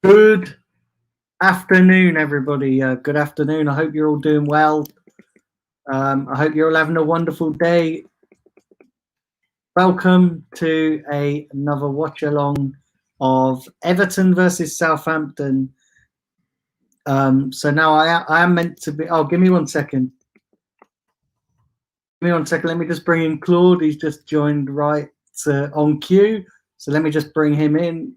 Good afternoon, everybody. Good afternoon. I hope you're all doing well. I hope you're all having a wonderful day. Welcome to another watch along of Everton versus Southampton. So now I am meant to be. Oh, give me 1 second. Give me 1 second. Let me just bring in Claude. He's just joined right on cue. So let me just bring him in.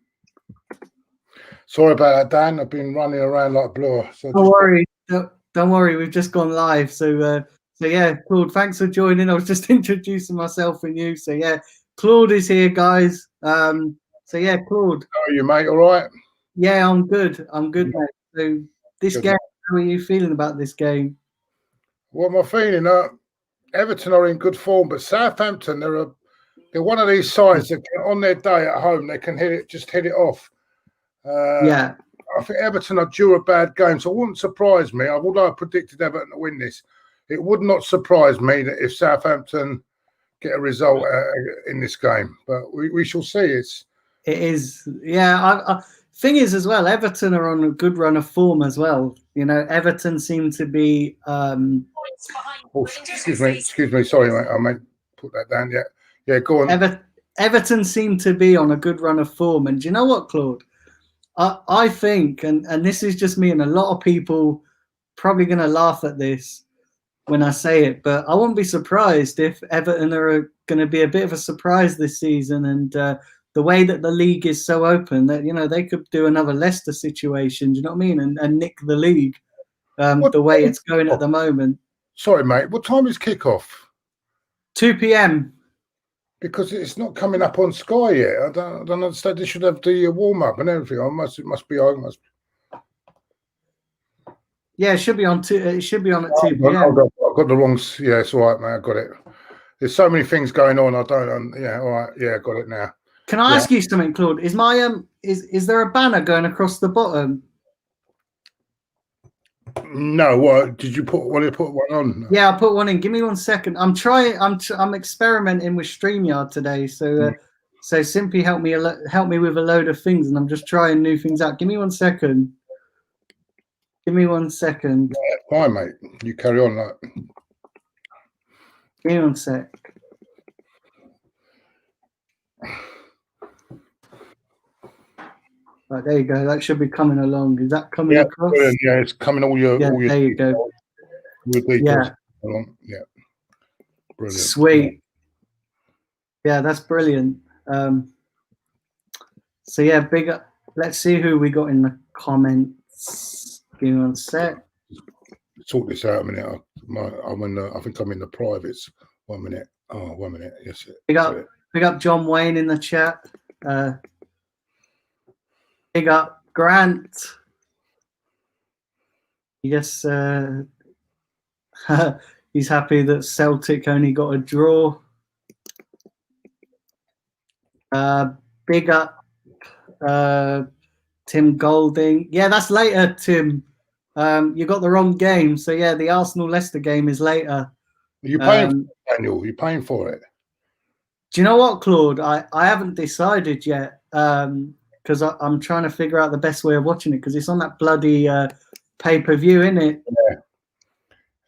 Sorry about that, Dan. I've been running around like a blur. So don't worry. Don't worry. We've just gone live. So yeah, Claude, thanks for joining. I was just introducing myself and you. So yeah, Claude is here, guys. So yeah, Claude. How are you, mate? All right? Yeah, I'm good. I'm good, mate. So this game, how are you feeling about this game? What am I feeling? Everton are in good form, but Southampton, they're one of these sides that on their day at home they can hit it off. Yeah. I think Everton are due a bad game, so it wouldn't surprise me. Although I predicted Everton to win this, it would not surprise me that if Southampton get a result in this game. But we shall see. It is, yeah. Thing is, as well, Everton are on a good run of form as well. You know, Everton seem to be. Excuse me. Sorry, mate. I might put that down. Yeah. Go on. Everton seem to be on a good run of form, and do you know what, Claude? I think, and this is just me, and a lot of people probably going to laugh at this when I say it, but I wouldn't be surprised if Everton are going to be a bit of a surprise this season. And the way that the league is so open, that they could do another Leicester situation. Do you know what I mean? And nick the league the way it's going at the moment. Sorry, mate. What time is kickoff? 2 p.m. Because it's not coming up on Sky yet. I don't understand. They should have the warm up and everything. It must be on. Yeah, it should be on. It should be on at 2 p.m. I've got the wrong. Yeah, it's all right, mate. I got it. There's so many things going on. I don't. Yeah, all right. Yeah, I got it now. Can I ask you something, Claude? Is my is there a banner going across the bottom? No. What did you put? What did you put one on? Yeah, I put one in. Give me 1 second. I'm trying. I'm experimenting with StreamYard today. So so simply help me with a load of things, and I'm just trying new things out. Give me 1 second. Give me 1 second. Yeah, fine, mate. You carry on. Give me 1 sec. Right, there you go. That should be coming along. Is that coming across? Brilliant. Yeah, it's coming all your. There you go. Yeah. Brilliant. Sweet. Yeah, that's brilliant. So yeah, big up. Let's see who we got in the comments. Give me 1 sec. Sort this out a minute. I think I'm in the privates. 1 minute. Oh, 1 minute. Yes. Big up John Wayne in the chat. Big up Grant. Yes, he's happy that Celtic only got a draw. Big up Tim Golding. Yeah, that's later, Tim. You got the wrong game. So yeah, the Arsenal-Leicester game is later. Are you paying for it, Daniel? You're paying for it? Do you know what, Claude? I haven't decided yet because I'm trying to figure out the best way of watching it because it's on that bloody pay-per-view, isn't it? Yeah.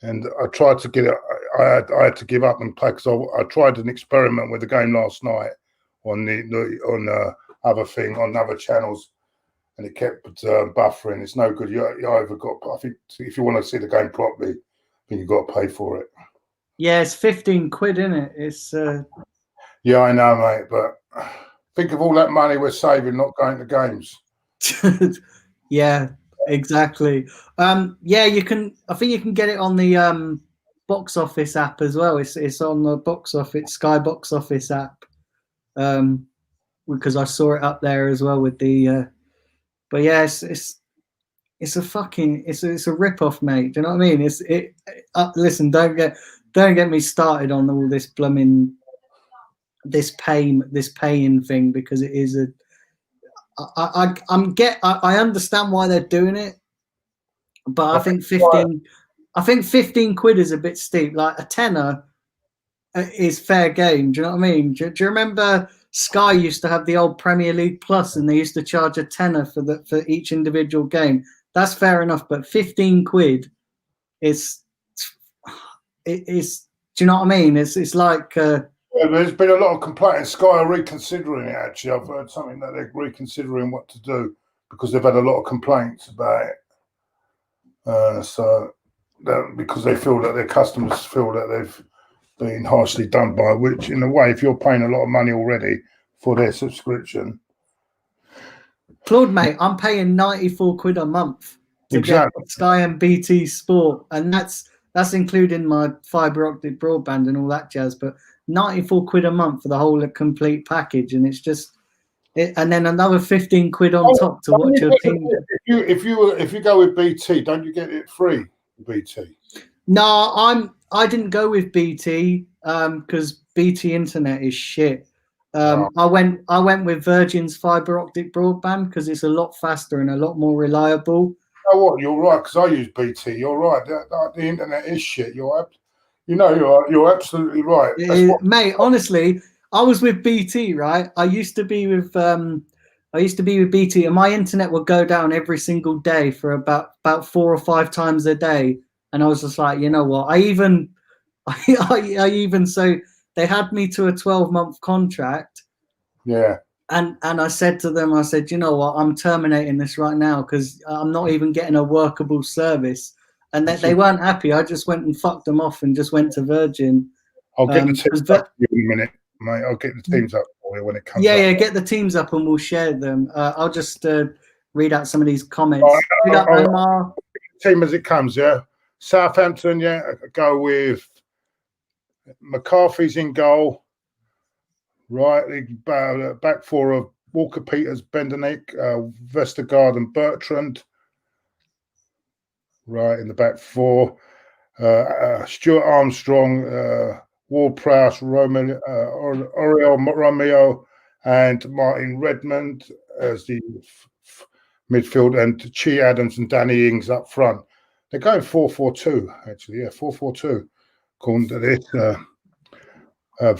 And I tried to get it. I had to give up and play because I tried an experiment with the game last night on other thing on other channels, and it kept buffering. It's no good. You either got. I think if you want to see the game properly, then you've got to pay for it. Yeah, it's 15 quid, isn't it? It's. Yeah, I know, mate. But think of all that money we're saving not going to games. Yeah. Exactly. Yeah, you can. I think you can get it on the box office app as well. It's on the Sky box office app. Because I saw it up there as well with the. But yeah, it's a rip off, mate. Do you know what I mean? Listen, don't get me started on all this blooming this paying thing because it is a. I understand why they're doing it, but I think 15 quid is a bit steep. Like a tenner is fair game. Do you know what I mean? Do you remember Sky used to have the old Premier League Plus, and they used to charge a tenner for each individual game. That's fair enough, but 15 quid is. It's. Do you know what I mean? It's like. Yeah, there's been a lot of complaints. Sky are reconsidering it. Actually, I've heard something that they're reconsidering what to do because they've had a lot of complaints about it. Because they feel that their customers feel that they've been harshly done by, which in a way, if you're paying a lot of money already for their subscription. Claude, mate, I'm paying 94 quid a month to get Sky and BT Sport, and that's including my fibre optic broadband and all that jazz. But 94 quid a month for the whole complete package, and it's just and then another 15 quid on top to watch your team. If you go with BT, don't you get it free? BT? No, I didn't go with BT because BT internet is shit. I went with Virgin's fibre optic broadband because it's a lot faster and a lot more reliable. You know what? You're right, because I use BT. You're right. The internet is shit. You're absolutely right. Mate, honestly, I was with BT, right? I used to be with BT, and my internet would go down every single day for about 4 or 5 times a day. And I was just like, you know what? I even so they had me to a 12-month contract. Yeah. And I said to them, I said, you know what? I'm terminating this right now because I'm not even getting a workable service. And they weren't happy. I just went and fucked them off and just went to Virgin. I'll get the teams up for you in a minute, mate. I'll get the teams up for you when it comes up. Yeah, get the teams up and we'll share them. I'll just read out some of these comments. Omar. Team as it comes, yeah. Southampton, yeah. Go with McCarthy's in goal. Right, the back four of Walker, Peters, Bendenik, Vestergaard and Bertrand. Right, in the back four. Stuart Armstrong, Ward-Prowse, Oriel Romeo and Martin Redmond as the midfield, and Chi Adams and Danny Ings up front. They're going 4-4-2, actually. Yeah, 4-4-2. According to this.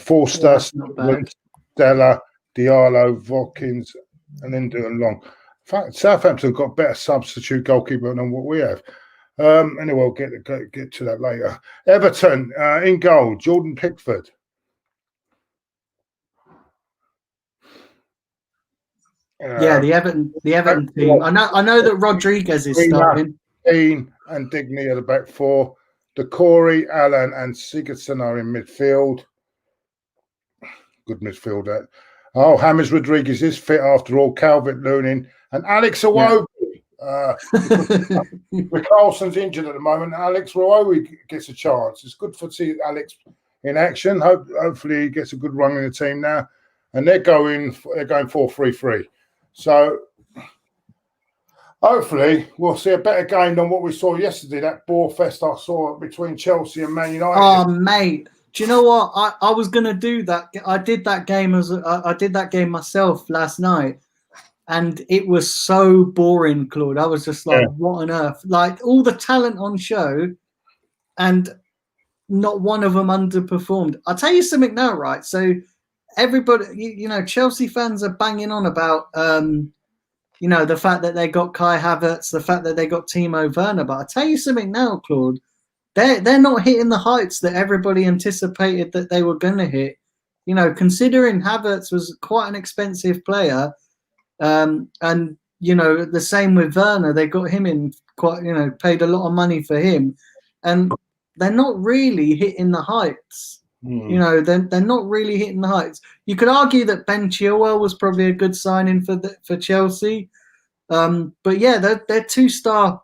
Forster, Stella, Diallo, Watkins, and then doing long. In fact, Southampton got better substitute goalkeeper than what we have. Anyway, we'll get to that later. Everton in goal, Jordan Pickford. The Everton team. I know that Rodriguez is starting. Dean and Digney are the back four. Decore, Allen, and Sigurdsson are in midfield. Good midfielder. Oh, James Rodriguez is fit after all. Calvert-Lewin and Alex Iwobi. Carlson's injured at the moment. Alex Iwobi gets a chance. It's good to see Alex in action. Hopefully he gets a good run in the team now. And they're going 4-3-3. So hopefully we'll see a better game than what we saw yesterday. That bore fest I saw between Chelsea and Man United. Oh, mate. Do you know what? I was gonna do that. I did that game myself last night, and it was so boring, Claude. I was just like, what on earth? Like all the talent on show, and not one of them underperformed. I'll tell you something now, right? So everybody, Chelsea fans are banging on about, the fact that they got Kai Havertz, the fact that they got Timo Werner. But I'll tell you something now, Claude. They're not hitting the heights that everybody anticipated that they were going to hit. Considering Havertz was quite an expensive player, and the same with Werner, they got him in quite, paid a lot of money for him, and they're not really hitting the heights. They're not really hitting the heights. You could argue that Ben Chilwell was probably a good signing for Chelsea, but yeah, they're two-star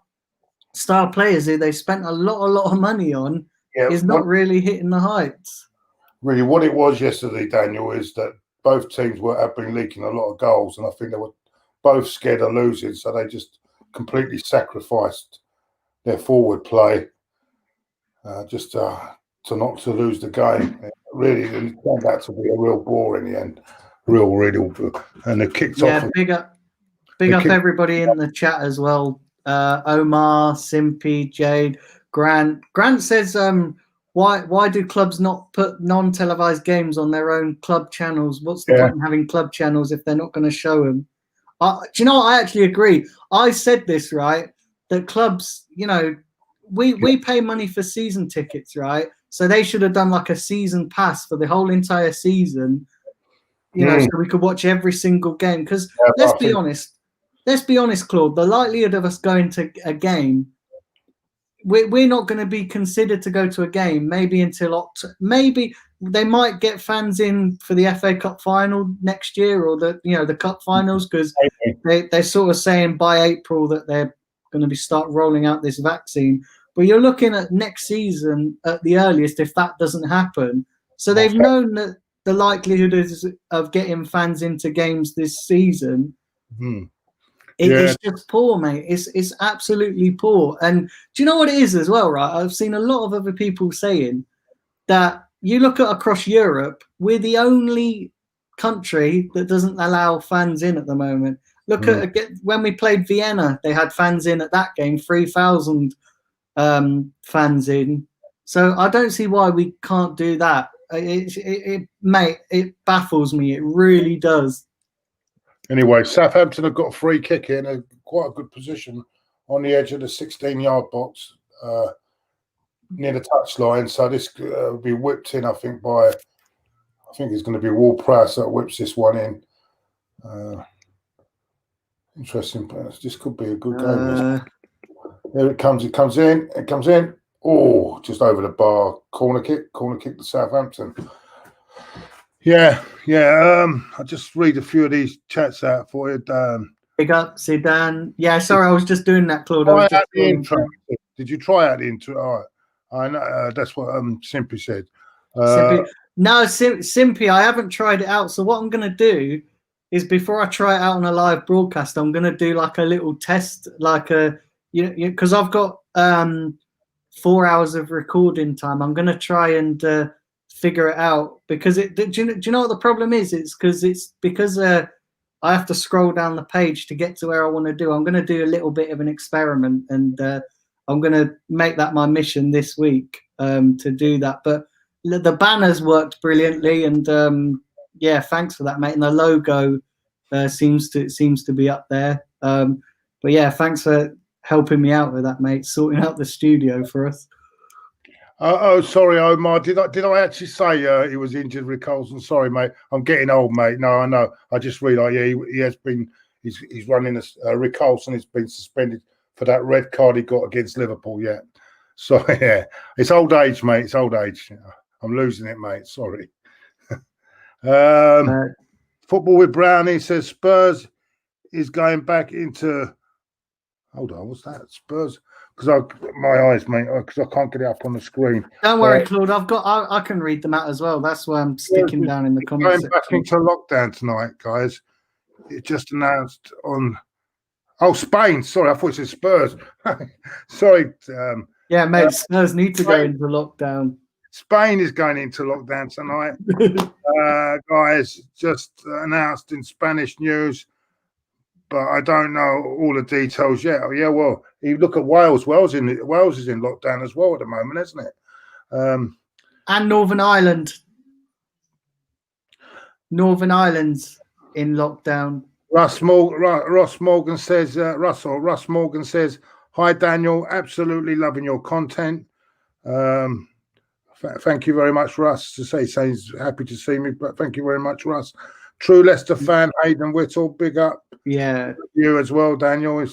players who they spent a lot of money on is not really hitting the heights. Really, what it was yesterday, Daniel, is that both teams have been leaking a lot of goals, and I think they were both scared of losing, so they just completely sacrificed their forward play just to not to lose the game. Really, it turned out to be a real bore in the end. Really, and they kicked off. Yeah, big up everybody in the chat as well. Omar, Simpy, Jade, Grant. Grant says, Why do clubs not put non-televised games on their own club channels? What's the point in having club channels if they're not going to show them? Do you know what? I actually agree. I said this, right, that clubs, we pay money for season tickets, right? So they should have done like a season pass for the whole entire season, so we could watch every single game. Because let's be honest, Claude, the likelihood of us going to a game, we're not going to be considered to go to a game maybe until maybe they might get fans in for the FA Cup final next year, or the cup finals, because they're sort of saying by April that they're going to start rolling out this vaccine. But you're looking at next season at the earliest if that doesn't happen. So they've known that the likelihood of getting fans into games this season. It's just poor, mate. It's absolutely poor. And do you know what it is as well, right? I've seen a lot of other people saying that you look at across Europe, we're the only country that doesn't allow fans in at the moment. Look at when we played Vienna, they had fans in at that game, 3,000 fans in. So I don't see why we can't do that. Mate, it baffles me. It really does. Anyway, Southampton have got a free kick in, quite a good position on the edge of the 16-yard box near the touchline. So this will be whipped in, I think it's going to be Ward-Prowse that whips this one in. Interesting. This could be a good game. There it comes. It comes in. Oh, just over the bar. Corner kick to Southampton. Yeah. I'll just read a few of these chats out for you. Big up, Zidane. Yeah, sorry, I was just doing that, Claude. Did you try out the intro? All right. I know that's what Simpy said. No, Simpy, I haven't tried it out. So what I'm going to do is before I try it out on a live broadcast, I'm going to do like a little test, like because I've got 4 hours of recording time. I'm going to try and figure it out because do you know what the problem is? It's because I have to scroll down the page to get to where I want to do. I'm going to do a little bit of an experiment, and I'm going to make that my mission this week to do that. But the banners worked brilliantly, and thanks for that, mate. And the logo seems to be up there. But yeah, thanks for helping me out with that, mate. Sorting out the studio for us. Sorry, Omar. Did I actually say he was injured with Coulson? Sorry, mate. I'm getting old, mate. No, I know. I just realised. Yeah, he has been. He's running. Rick Coulson has been suspended for that red card he got against Liverpool. Yeah. So yeah, it's old age, mate. It's old age. I'm losing it, mate. Sorry. Football with Brownie says Spurs is going back into. Hold on, what's that? Spurs. Because my eyes, mate, because I can't get it up on the screen. Don't worry, Claude. I can read them out as well. That's why I'm sticking down in the comments. Going back into lockdown tonight, guys. It just announced on. Oh, Spain. Sorry, I thought it said Spurs. Sorry. Yeah, mate. Spurs need to go into lockdown. Spain is going into lockdown tonight. Guys, just announced in Spanish news. But I don't know all the details yet. Oh, yeah, well, you look at Wales. Wales is in lockdown as well at the moment, isn't it? And Northern Ireland. Northern Ireland's in lockdown. Russ Morgan says, hi, Daniel. Absolutely loving your content. Thank you very much, Russ. Saying he's happy to see me, but thank you very much, Russ. True Leicester fan, Hayden Whittle, big up. Yeah. You as well, Daniel. Where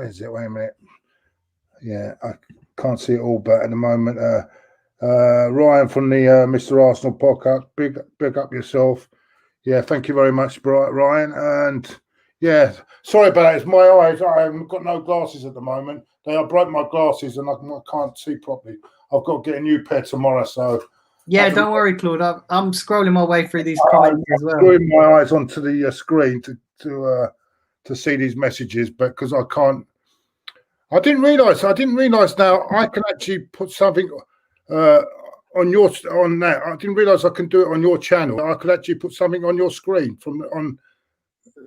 is it? Wait a minute. Yeah, I can't see it all, but at the moment, Ryan from the Mr. Arsenal podcast, big up yourself. Yeah, thank you very much, Ryan. And yeah, sorry about that. It's my eyes. I've got no glasses at the moment. I broke my glasses and I can't see properly. I've got to get a new pair tomorrow, so. Yeah, don't worry, Claude. I'm scrolling my way through these comments as well. I'm screwing my eyes onto the screen to see these messages, but because I can't. I didn't realise now I can actually put something on that. I didn't realise I can do it on your channel. I could actually put something on your screen on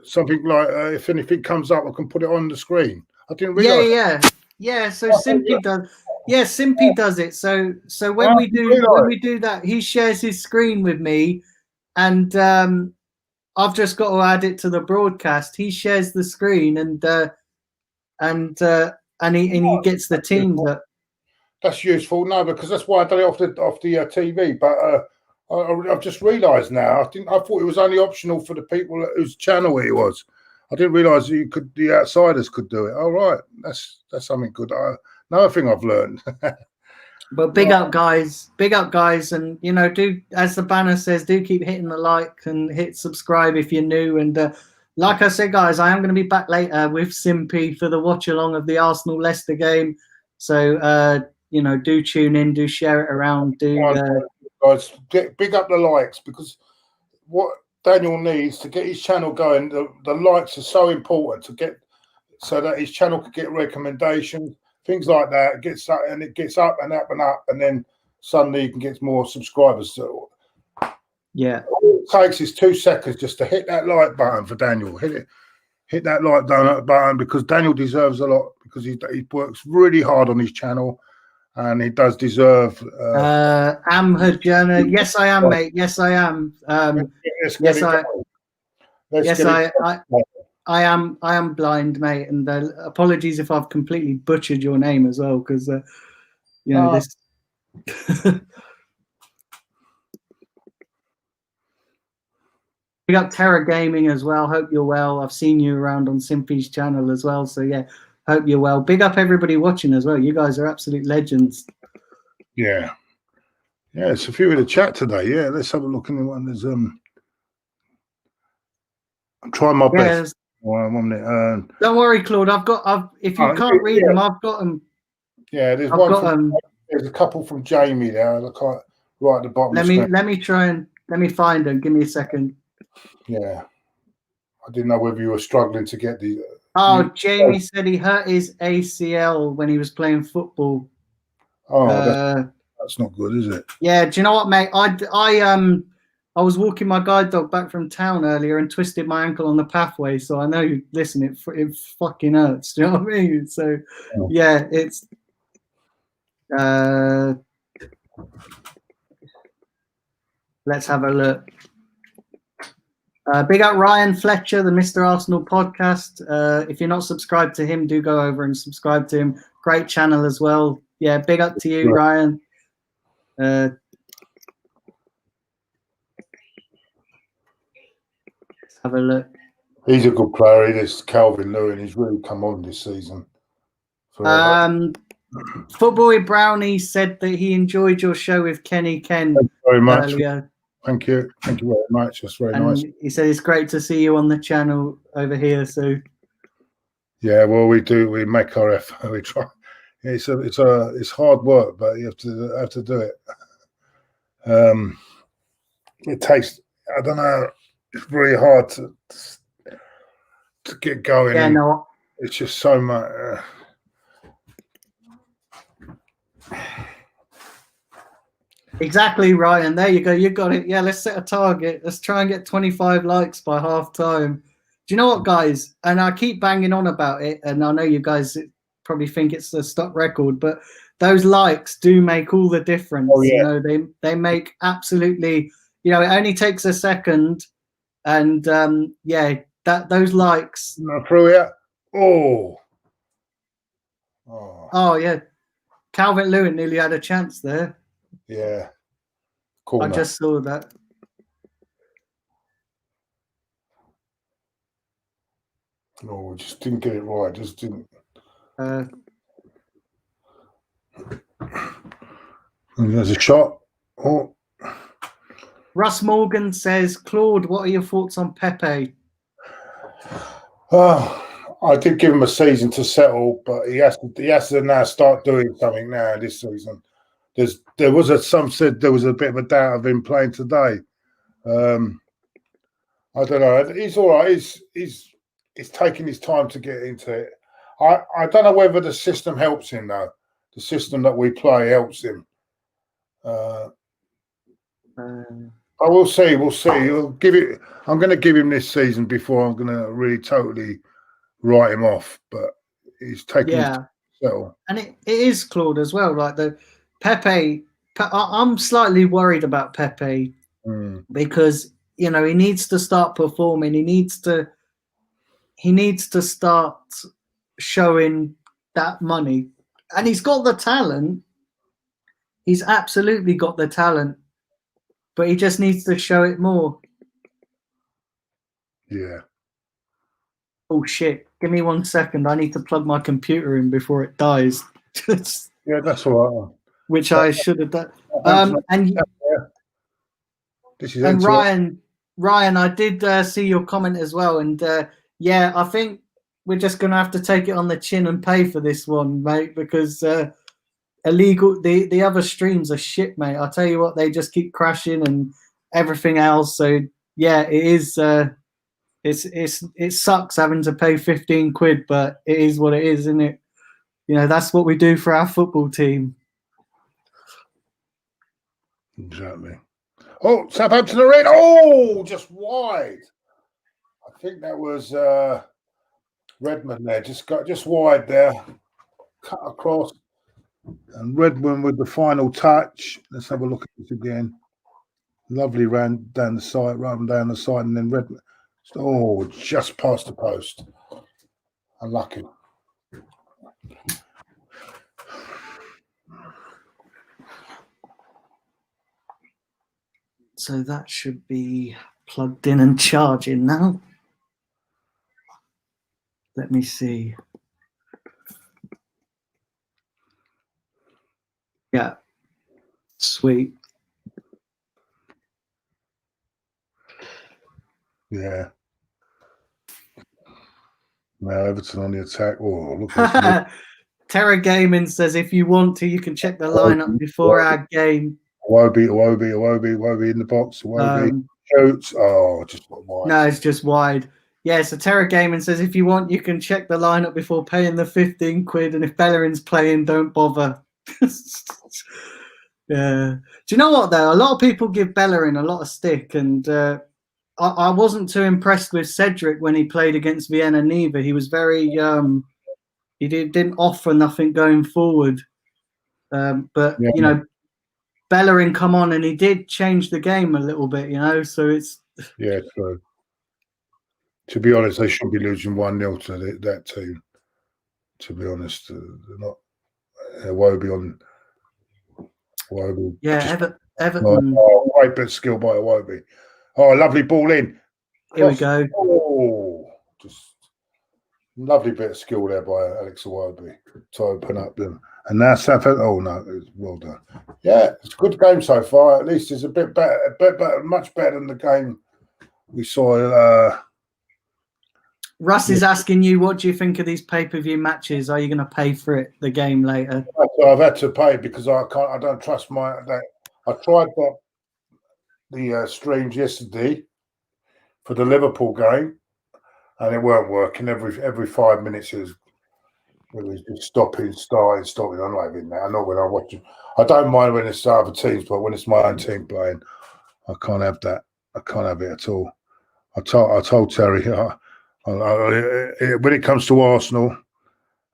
something like if anything comes up, I can put it on the screen. I didn't realise. Yeah. Yeah, so Simpy does. Yeah, Simpy does it. So when we do that, he shares his screen with me, and I've just got to add it to the broadcast. He shares the screen, and he gets the teams that. That's useful. No, because that's why I done it off the TV. But I've just realised now. I thought it was only optional for the people whose channel it was. I didn't realise that the outsiders could do it. All right, that's something good. Another thing I've learned. But big up, guys! Big up, guys! And do as the banner says, do keep hitting the like and hit subscribe if you're new. And like I said, guys, I am going to be back later with Simpy for the watch along of the Arsenal Leicester game. So do tune in, do share it around, guys, big up the likes, because what Daniel needs to get his channel going, the likes are so important to get, so that his channel could get recommendations, things like that. It gets up and up, and then suddenly you can get more subscribers. So yeah, all it takes is 2 seconds just to hit that like button for Daniel. Hit that like button, because Daniel deserves a lot, because he works really hard on his channel. And he does deserve. Amhajana. Yes, I am, mate. Yes, I am. I am blind, mate. And apologies if I've completely butchered your name as well, because this. We got Terra Gaming as well. Hope you're well. I've seen you around on Simpy's channel as well. So yeah, hope you're well. Big up everybody watching as well. You guys are absolute legends. Yeah, it's a few in the chat today. Yeah, let's have a look in the one. There's I'm trying my best. Don't worry, Claude. if you can't read them, I've got them. Yeah, there's there's a couple from Jamie there. I can't right at the bottom. Let me find them. Give me a second. Yeah, I didn't know whether you were struggling to get the. Jamie said he hurt his ACL when he was playing football. Oh, that's not good, is it? Yeah. Do you know what, mate? I was walking my guide dog back from town earlier and twisted my ankle on the pathway. So I know, listen, it fucking hurts. Do you know what I mean? So yeah, it's. Let's have a look. Big up Ryan Fletcher, the Mr. Arsenal podcast. If you're not subscribed to him, do go over and subscribe to him. Great channel as well. Yeah, big up to you, Ryan. Let's have a look. He's a good player. This Calvin Lewin. He's really come on this season. Football Brownie said that he enjoyed your show with Kenny Ken. Thank you very much. Earlier. Thank you very much. That's very nice. He said it's great to see you on the channel over here. So yeah, well, we make our effort. We try. It's hard work, but you have to do it. It takes, I don't know, it's very hard to get going. Yeah, no, it's just so much. Exactly, Ryan. There you go. You got it. Yeah, let's set a target. Let's try and get 25 likes by half time. Do you know what, guys? And I keep banging on about it, and I know you guys probably think it's a stock record, but those likes do make all the difference. Oh, yeah. They make absolutely. It only takes a second, and those likes. Through it. Oh, yeah. Calvin Lewin nearly had a chance there. Yeah, cool. I just saw that. No, we just didn't get it right. Just didn't. There's a shot. Oh. Russ Morgan says, Claude, what are your thoughts on Pepe? I did give him a season to settle, but he has to now start doing something now this season. Some said there was a bit of a doubt of him playing today. I don't know. He's all right. He's taking his time to get into it. I don't know whether the system helps him though. The system that we play helps him. I will see. We'll see. I'm going to give him this season before I'm going to really totally write him off. But he's taking his time to settle. And it is, Claude, as well. Like the Pepe, I'm slightly worried about Pepe because he needs to start performing. He needs to start showing that money, and he's got the talent. He's absolutely got the talent, but he just needs to show it more. Yeah. Oh shit! Give me 1 second. I need to plug my computer in before it dies. Yeah, that's all right. Which I should have done. And Ryan, I did see your comment as well, and yeah, I think we're just gonna have to take it on the chin and pay for this one, mate, because illegal. The other streams are shit, mate. I'll tell you what, they just keep crashing and everything else. So yeah, it is. It sucks having to pay 15 quid, but it is what it is, isn't it? That's what we do for our football team. Exactly. Oh, Southampton are in. Oh, just wide. I think that was Redmond there. Just wide there. Cut across. And Redmond with the final touch. Let's have a look at this again. Lovely ran down the side, and then Redmond. Oh, just past the post. Unlucky. So that should be plugged in and charging now. Let me see. Yeah. Sweet. Yeah. Now Everton on the attack. Oh, look at Terra Gaming says if you want to, you can check the lineup before our game. Iwobi in the box. Iwobi shoots. Oh, just wide. No, it's just wide. Yeah, so Terra Gaming says if you want, you can check the lineup before paying the 15 quid, and if Bellerin's playing, don't bother. Yeah. Do you know what though? A lot of people give Bellerin a lot of stick, and I wasn't too impressed with Cedric when he played against Vienna neither. He was very he didn't offer nothing going forward. But yeah. Bellerin come on and he did change the game a little bit, so it's true. To be honest, they shouldn't be losing 1-0 to that team. To be honest, they're not. Iwobi on. Iwobi. Yeah, Everton. Oh, great bit of skill by Iwobi. Oh, lovely ball in. Here we go. Oh, just lovely bit of skill there by Alex Iwobi to open up them. And now Southampton. Oh no, it's well done. Yeah, it's a good game so far. At least it's a bit better, much better than the game we saw. Russ is asking you, what do you think of these pay-per-view matches? Are you going to pay for it, the game later? I've had to pay because I don't trust I tried the streams yesterday for the Liverpool game, and it weren't working. Every 5 minutes it was just stopping. I'm not having that. I know when I watch it. I don't mind when it's other teams, but when it's my own team playing, I can't have that. I can't have it at all. I told Terry when it comes to Arsenal,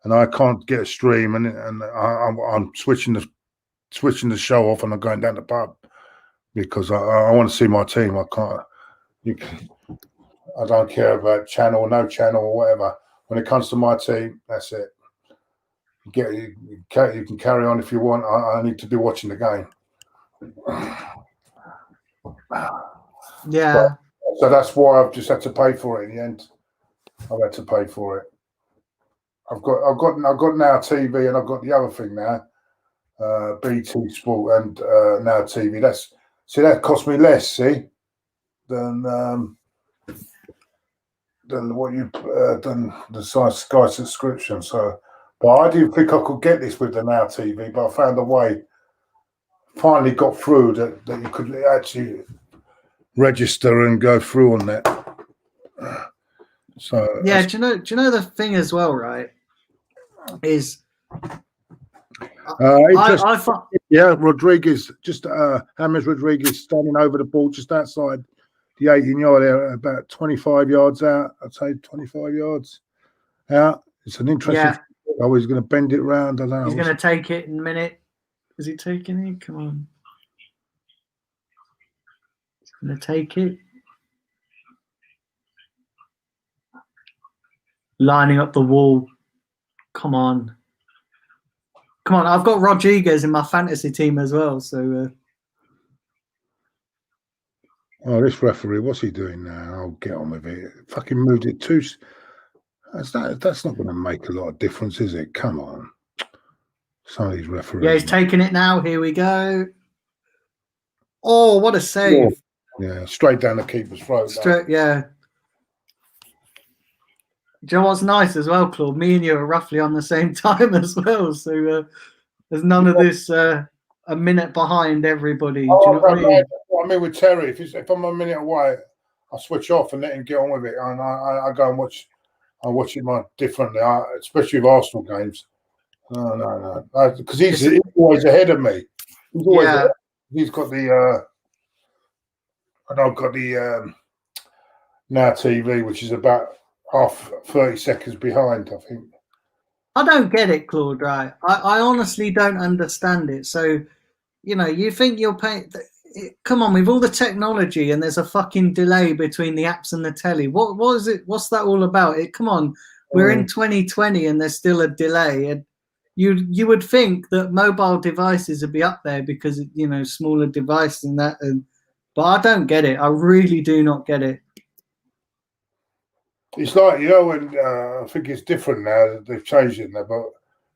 and I can't get a stream, and I'm switching the show off, and I'm going down the pub because I want to see my team. I can't. I don't care about channel or no channel or whatever. When it comes to my team, that's it. You can carry on if you want. I need to be watching the game. Yeah. So that's why I've just had to pay for it in the end. I've had to pay for it. I've got Now TV, and I've got the other thing now, BT Sport and Now TV. That cost me less, than what you than the Sky subscription. So, but I didn't think I could get this with the Now TV, but I found a way. Finally got through that you could actually register and go through on that. So yeah, do you know the thing as well, right? Is Rodriguez, just James Rodriguez standing over the ball just outside the 18-yard area, about 25 yards out. I'd say 25 yards out. It's an interesting Oh, he's going to bend it round. I don't know. He's going to take it in a minute. Is he taking it? Come on. He's going to take it. Lining up the wall. Come on. Come on. I've got Rodriguez in my fantasy team as well. So. Oh, this referee, what's he doing now? I'll get on with it. Fucking moved it too. That's not going to make a lot of difference, is it? Come on. Some of these referees. Yeah, he's taking it now. Here we go. Oh, what a save. Yeah, straight down the keeper's throat. Straight, yeah. Do you know what's nice as well, Claude? Me and you are roughly on the same time as well. So there's none of this a minute behind everybody. Oh, do you know what I mean? I mean with Terry, if I'm a minute away, I switch off and let him get on with it. And I go and watch. I watch it differently, especially with Arsenal games. No. Because he's always ahead of me. He's always ahead. He's got the and I've got the Now TV, which is about 30 seconds behind, I think. I don't get it, Claude, right? I honestly don't understand it. So, you think you're paying... Come on, with all the technology and there's a fucking delay between the apps and the telly. What is it? What's that all about? Come on, we're in 2020 and there's still a delay. And you would think that mobile devices would be up there because, smaller device and that. But I don't get it. I really do not get it. It's like, when I think it's different now. They've changed it now, but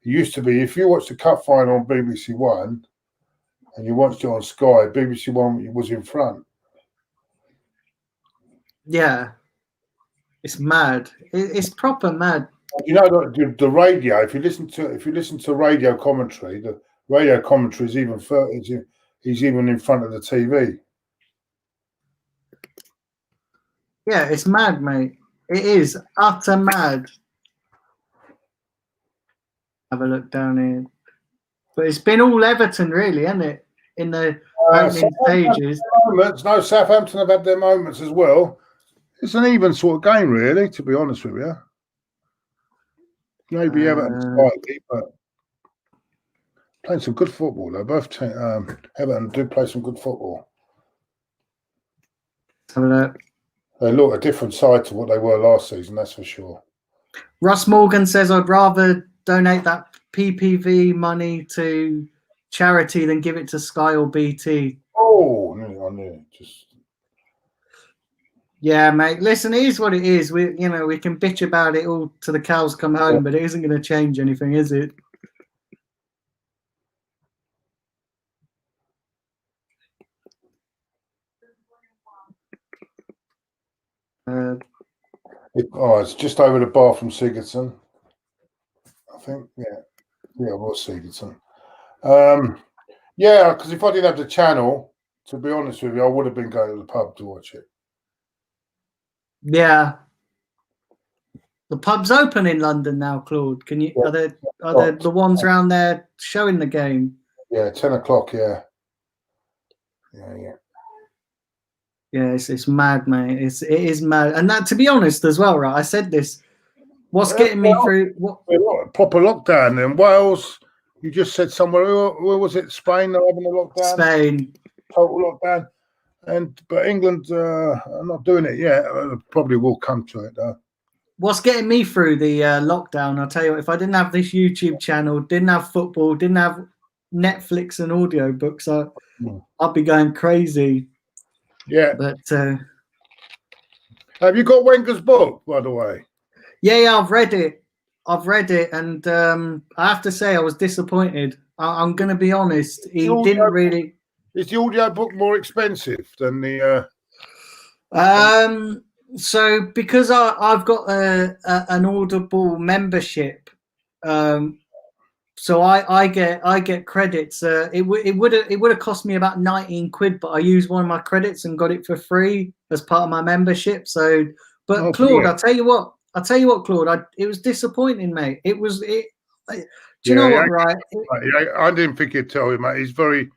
it used to be if you watched the cup final on BBC One and you watched it on Sky, BBC One was in front. Yeah, it's mad. It's proper mad. The radio. If you listen to radio commentary, the radio commentary is even he's even in front of the TV. Yeah, it's mad, mate. It is utter mad. Have a look down here. But it's been all Everton, really, hasn't it? In the opening stages. No, Southampton have had their moments as well. It's an even sort of game, really, to be honest with you. Maybe Everton slightly, but playing some good football. Though both Everton do play some good football. Have a look. They look a different side to what they were last season, that's for sure. Russ Morgan says, I'd rather donate that PPV money to charity than give it to Sky or BT. Oh, I knew. Yeah, mate. Listen, it is what it is. We can bitch about it all till the cows come home, but it isn't going to change anything, is it? It's just over the bar from Sigurdsson, I think. Yeah, it was Sigurdsson. Yeah, because if I didn't have the channel, to be honest with you, I would have been going to the pub to watch it. Yeah. The pub's open in London now, Claude. Can you? Yeah. Are there the ones around there showing the game? Yeah, 10 o'clock. Yeah. Yeah, it's mad, mate. It is mad, and that, to be honest, as well, right? I said this. What's getting me through? Proper lockdown in Wales. You just said somewhere. Where was it? Spain? They're having a lockdown. Spain. Total lockdown. But England are not doing it yet. Probably will come to it though. What's getting me through the lockdown? I'll tell you what. If I didn't have this YouTube channel, didn't have football, didn't have Netflix and audiobooks, I'd be going crazy. Yeah. But have you got Wenger's book, by the way? Yeah, I've read it. And I have to say I was disappointed. I'm going to be honest. He didn't really. Is the audio book more expensive than the? So because I've got an Audible membership, so I get credits. It would have cost me about 19 quid, but I used one of my credits and got it for free as part of my membership. So, but Claude, yeah. I'll tell you what, Claude, it was disappointing, mate. Do you know what? Right? I didn't think he'd tell you, mate. He's very.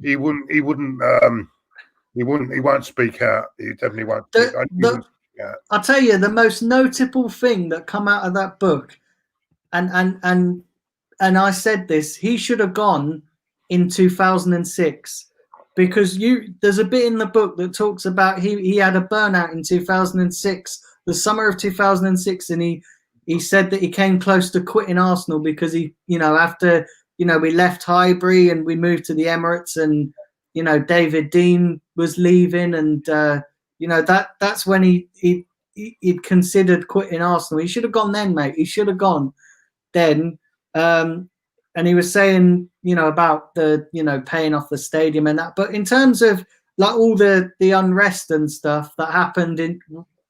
He won't speak out. He definitely won't. I'll tell you the most notable thing that come out of that book. and I said this, he should have gone in 2006, because there's a bit in the book that talks about he had a burnout in 2006, the summer of 2006, and he said that he came close to quitting Arsenal because he, after, we left Highbury and we moved to the Emirates, and, David Dean was leaving, and, that's when he'd considered quitting Arsenal. He should have gone then, mate. He should have gone then. And he was saying, about the, paying off the stadium and that. But in terms of like all the unrest and stuff that happened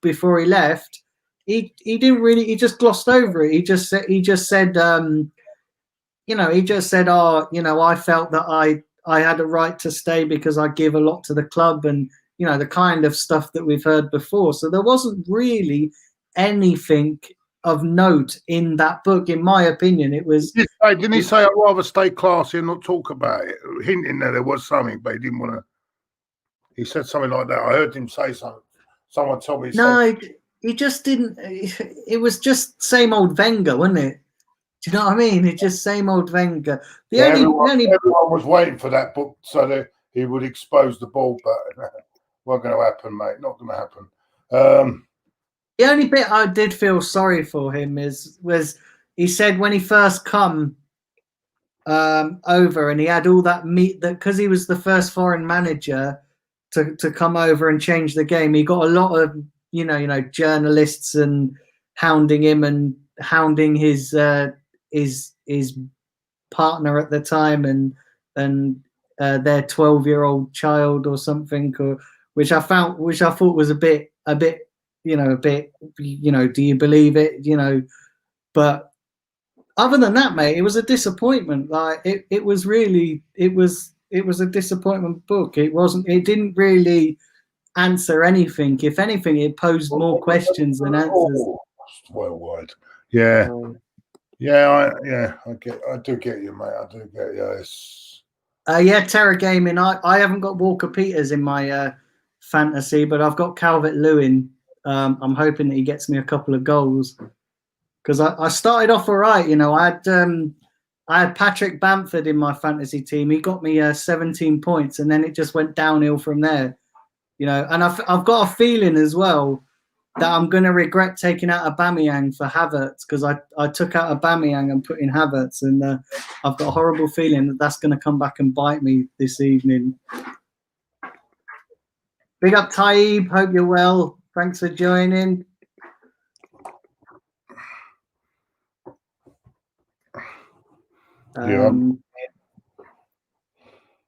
before he left, he didn't really. He just glossed over it. He just said, I felt that I had a right to stay because I give a lot to the club, and the kind of stuff that we've heard before. So there wasn't really anything of note in that book, in my opinion. It was. Didn't he say, I'd rather stay classy and not talk about it? Hinting there was something, but he didn't want to. He said something like that. I heard him say something. Someone told me. No, he just didn't. It was just same old Wenger, wasn't it? Do you know what I mean? It's just same old Wenger. Everyone was waiting for that book so that he would expose the ball, but wasn't going to happen, mate. Not going to happen. The only bit I did feel sorry for him was he said when he first come over, and he had all that meat, that because he was the first foreign manager to come over and change the game, he got a lot of journalists and hounding him and hounding his partner at the time and their 12-year-old child or something, which I thought was a bit. Do you believe it? But other than that, mate, it was a disappointment. Like it was a disappointment book. It didn't really answer anything. If anything, it posed more questions than answers. Well wide. Yeah. I do get you, mate. I do get you. Terror Gaming. I haven't got Walker Peters in my fantasy, but I've got Calvert-Lewin. I'm hoping that he gets me a couple of goals, because I started off all right. I had Patrick Bamford in my fantasy team. He got me 17 points, and then it just went downhill from there. And I've got a feeling as well that I'm going to regret taking out Aubameyang for Havertz, because I took out Aubameyang and put in Havertz, and I've got a horrible feeling that that's going to come back and bite me this evening. Big up, Taib. Hope you're well. Thanks for joining. You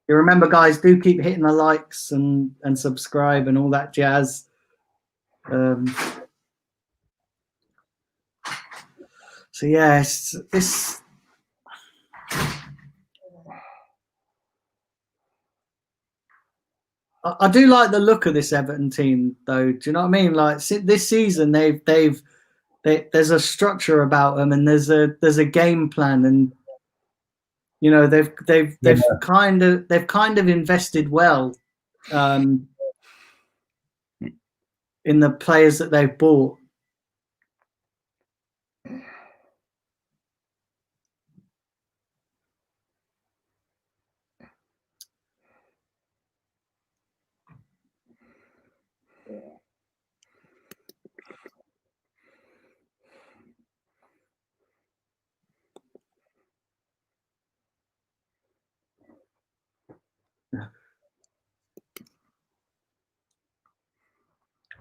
remember, guys, do keep hitting the likes and subscribe and all that jazz. So yeah, it's I do like the look of this Everton team, though. Do you know what I mean? Like this season, there's a structure about them, and there's a game plan, and they've kind of invested well in the players that they've bought.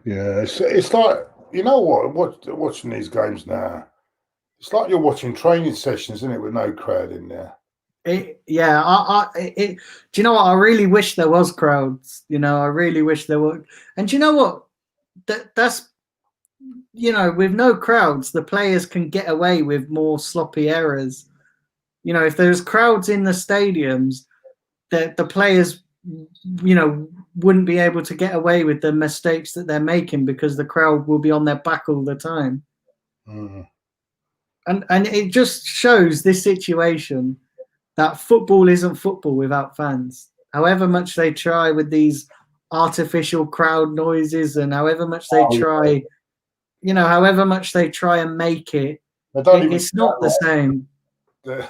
Yeah, it's like, watching these games now, it's like you're watching training sessions, isn't it, with no crowd in there? Do you know what? I really wish there was crowds. I really wish there were. And do you know what? That's with no crowds, the players can get away with more sloppy errors. If there's crowds in the stadiums, the players, wouldn't be able to get away with the mistakes that they're making, because the crowd will be on their back all the time. Mm-hmm. And it just shows this situation that football isn't football without fans. However much they try with these artificial crowd noises, and however much they try, however much they try and make it They don't even It's not the same. they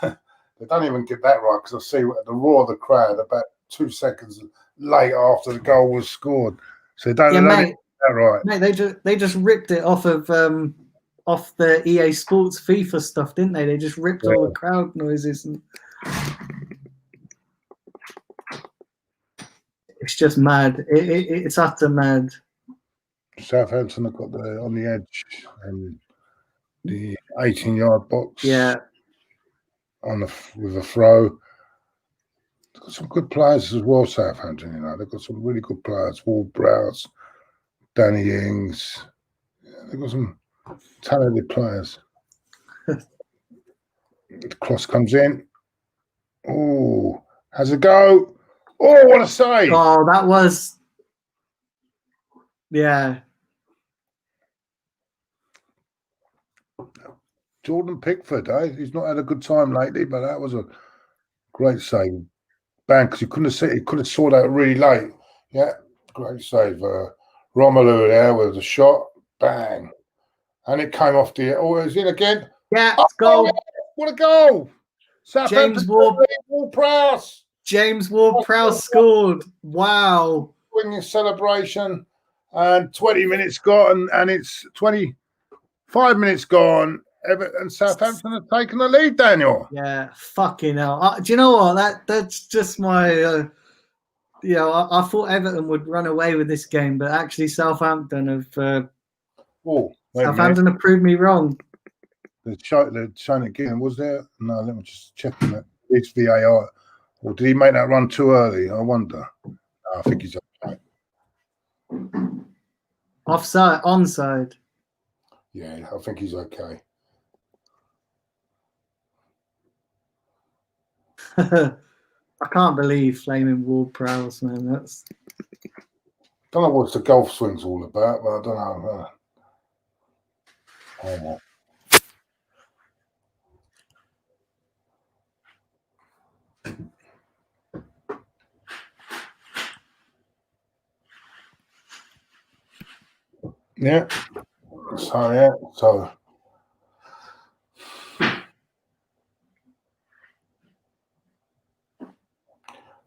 don't even get that right, because I see the roar of the crowd about 2 seconds later after the goal was scored. So they don't Mate, get that right. Mate, they just ripped it off of off the EA Sports FIFA stuff, didn't they? They just ripped all the crowd noises, and it's just mad. It's utter mad. Southampton have got on the edge and the 18-yard box. Yeah. With a throw. They've got some good players as well, Southampton. You know, they've got some really good players. Ward-Prowse, Danny Ings. Yeah, they've got some talented players. The cross comes in. Oh, has a go. Oh, what a save! Oh, that was. Yeah. Jordan Pickford, he's not had a good time lately, but that was a great save. Bang, because you couldn't have seen it. You could have saw that really late. Yeah, great save. Romelu there with the shot. Bang. And it came off the. Oh, it was in again. Yeah, goal. What a goal. James Ward-Prowse. James Ward-Prowse scored. Wow. Winning celebration. And 20 minutes gone, and it's 25 minutes gone. Everton and Southampton have taken the lead, Daniel. Yeah, fucking hell. Do you know what? That's just my. I thought Everton would run away with this game, but actually Southampton have. Southampton have proved me wrong. They're showing it again. Was there? No, let me just check that. It's VAR. Or did he make that run too early? I wonder. No, I think he's okay. Offside, onside. Yeah, I think he's okay. I can't believe flaming Ward-Prowse, man. That's. Don't know what the golf swing's all about, but I don't know. Oh. Yeah.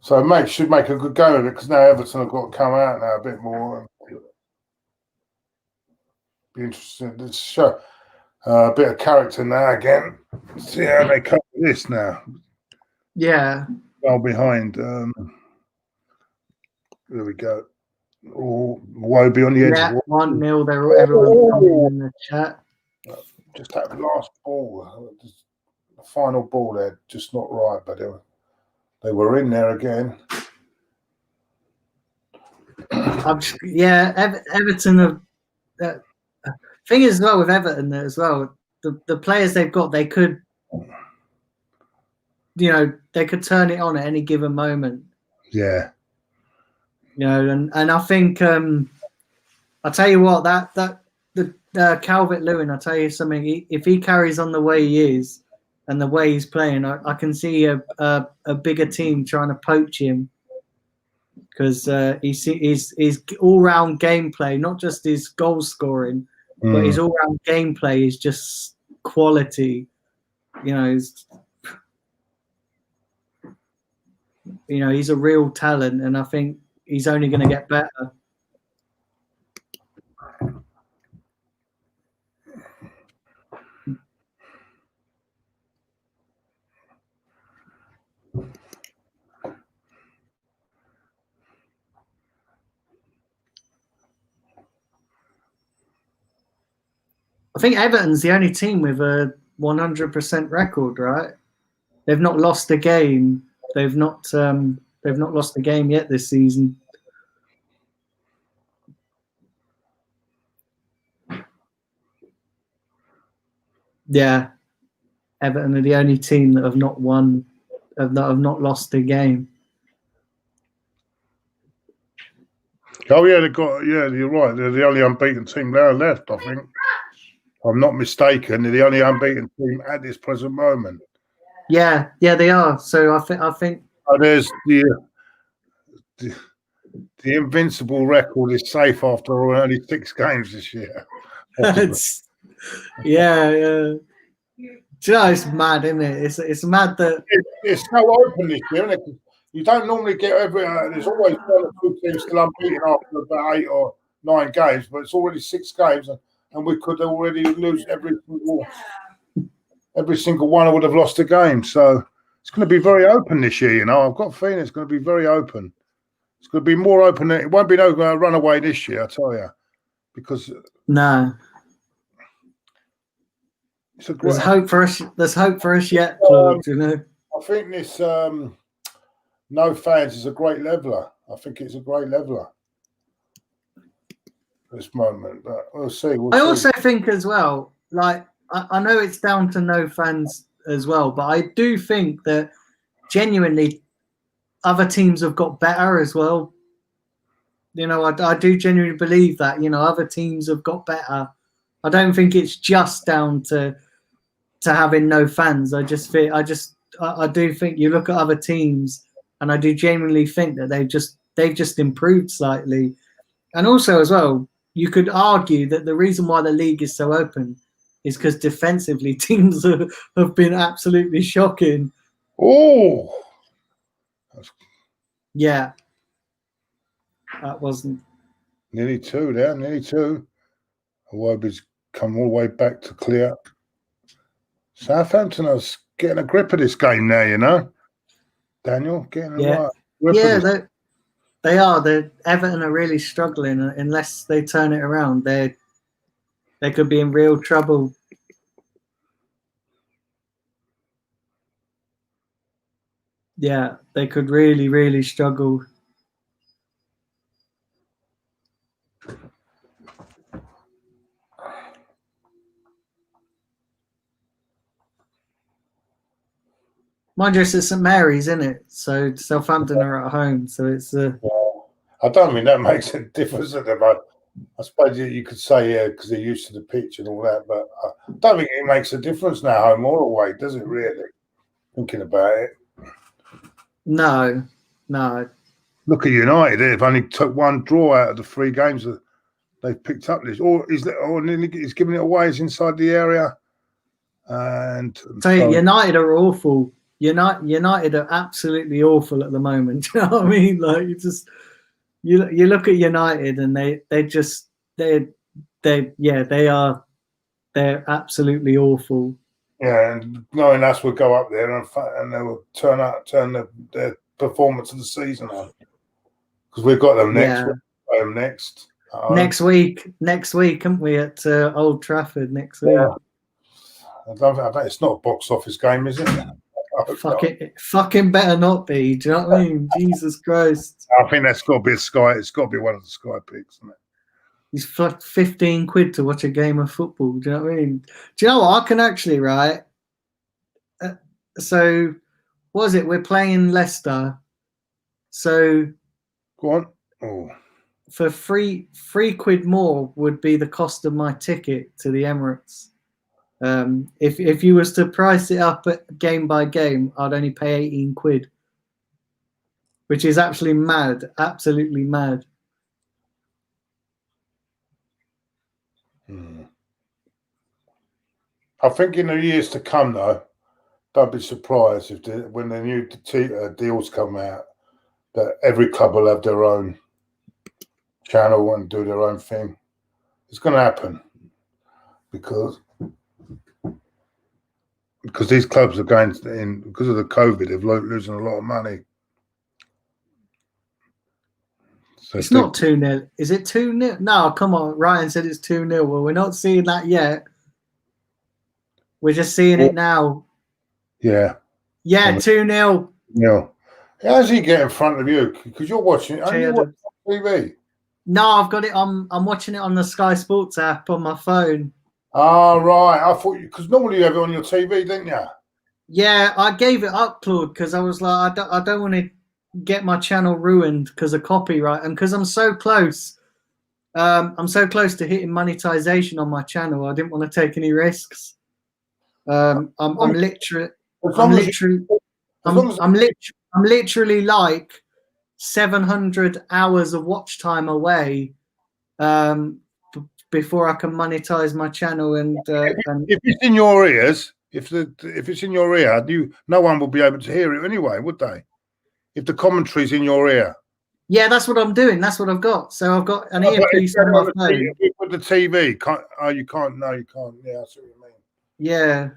So mate should make a good go of it, because now Everton have got to come out now a bit more. Be interesting to show a bit of character now again. See how they cope with this now. Yeah. Well behind. There we go. Oh, Wobie on the edge. Yeah, 1-0. They're everyone coming in the chat. Just that last ball, the final ball there, just not right, but they were in there again. Everton have. Thing is, as well, with Everton as well, the players they've got, they could, they could turn it on at any given moment. Yeah. And I think I'll tell you what, the Calvert-Lewin, I'll tell you something. If he carries on the way he is and the way he's playing, I can see a bigger team trying to poach him, because his all-round gameplay, not just his goal scoring, but his all-round gameplay is just quality. He's a real talent, and I think he's only going to get better. I think Everton's the only team with a 100% record, right? They've not lost a game. They've not lost a game yet this season. Yeah, Everton are the only team that have not lost a game. Oh yeah, you're right. They're the only unbeaten team now left, I think. If I'm not mistaken, they're the only unbeaten team at this present moment. Yeah, they are. So I think. Oh, there's the invincible record is safe after only 6 games this year. Yeah. Do you know, it's mad, isn't it? It's mad that It's so open this year, isn't it? You don't normally get every. There's always one or two teams still unbeaten after about 8 or 9 games, but it's already 6 games, and we could already lose every single one. I would have lost a game, so it's going to be very open this year. You know, I've got a feeling it's going to be very open. It's going to be more open. It won't be no runaway this year, I tell you, because no. it's a great. There's hope for us. There's hope for us yet, Claude. You know. I think this no fans is a great leveler. I think it's a great leveler at this moment, but we'll see. I also think as well, like I know it's down to no fans as well, but I do think that genuinely other teams have got better as well. You know, I do genuinely believe that, you know, other teams have got better. I don't think it's just down to having no fans. I do think you look at other teams, and I do genuinely think that they've just improved slightly. And also as well, you could argue that the reason why the league is so open is because defensively teams have been absolutely shocking. Oh, yeah, that wasn't nearly 2 there, nearly 2. Awobi's come all the way back to clear. Southampton are getting a grip of this game now, you know. Daniel, getting a grip of this. They are. Everton are really struggling. Unless they turn it around, they could be in real trouble. Yeah, they could really, really struggle. Mind you, it's at St Mary's, isn't it? So Southampton are at home, so it's. I don't mean that makes a difference at them. I suppose you could say, yeah, because they're used to the pitch and all that, but I don't think it makes a difference now, home or away, does it really? Thinking about it. No. Look at United, they've only took 1 draw out of the 3 games that they've picked up this. Or he's giving it away, he's inside the area. And so United are awful. United are absolutely awful at the moment. You know what I mean? Like you look at United and they're absolutely awful. Yeah, and knowing us would go up there and they will turn their performance of the season on, because we've got them next. Next week, haven't we, at Old Trafford next week? I don't, it's not a box office game, is it? Fucking better not be. Do you know what I mean? Jesus Christ! I think that's got to be a Sky. It's got to be one of the Sky picks, isn't it? It's 15 quid to watch a game of football. Do you know what I mean? Do you know what? I can actually, right? So, what is it? We're playing Leicester. So, go on. Oh. For £3 more would be the cost of my ticket to the Emirates. If you was to price it up at game by game, I'd only pay 18 quid, which is actually mad, absolutely mad. I think in the years to come, though, don't be surprised when the new deals come out, that every club will have their own channel and do their own thing. It's going to happen because these clubs are going in because of the COVID. They're losing a lot of money. So it's not 2-0. Is it 2-0? No, come on. Ryan said it's 2-0. Well, we're not seeing that yet. We're just seeing it now. Yeah. Yeah, 2-0. Yeah. How's he get in front of you? Because you're watching it. Are you watching TV? No, I've got it on. I'm watching it on the Sky Sports app on my phone. Oh, right. I thought because normally you have it on your TV, didn't you? Yeah, I gave it up, Claude, because I was like, I don't want to get my channel ruined because of copyright, and because I'm so close. I'm so close to hitting monetization on my channel. I didn't want to take any risks. I'm literally like 700 hours of watch time away before I can monetize my channel. And if it's in your ears, If it's in your ear, no one will be able to hear it anyway, would they? If the commentary's in your ear. Yeah, that's what I'm doing. That's what I've got. So I've got an earpiece on my phone. With the TV, you can't. No, you can't. Yeah, I see what you mean. Yeah.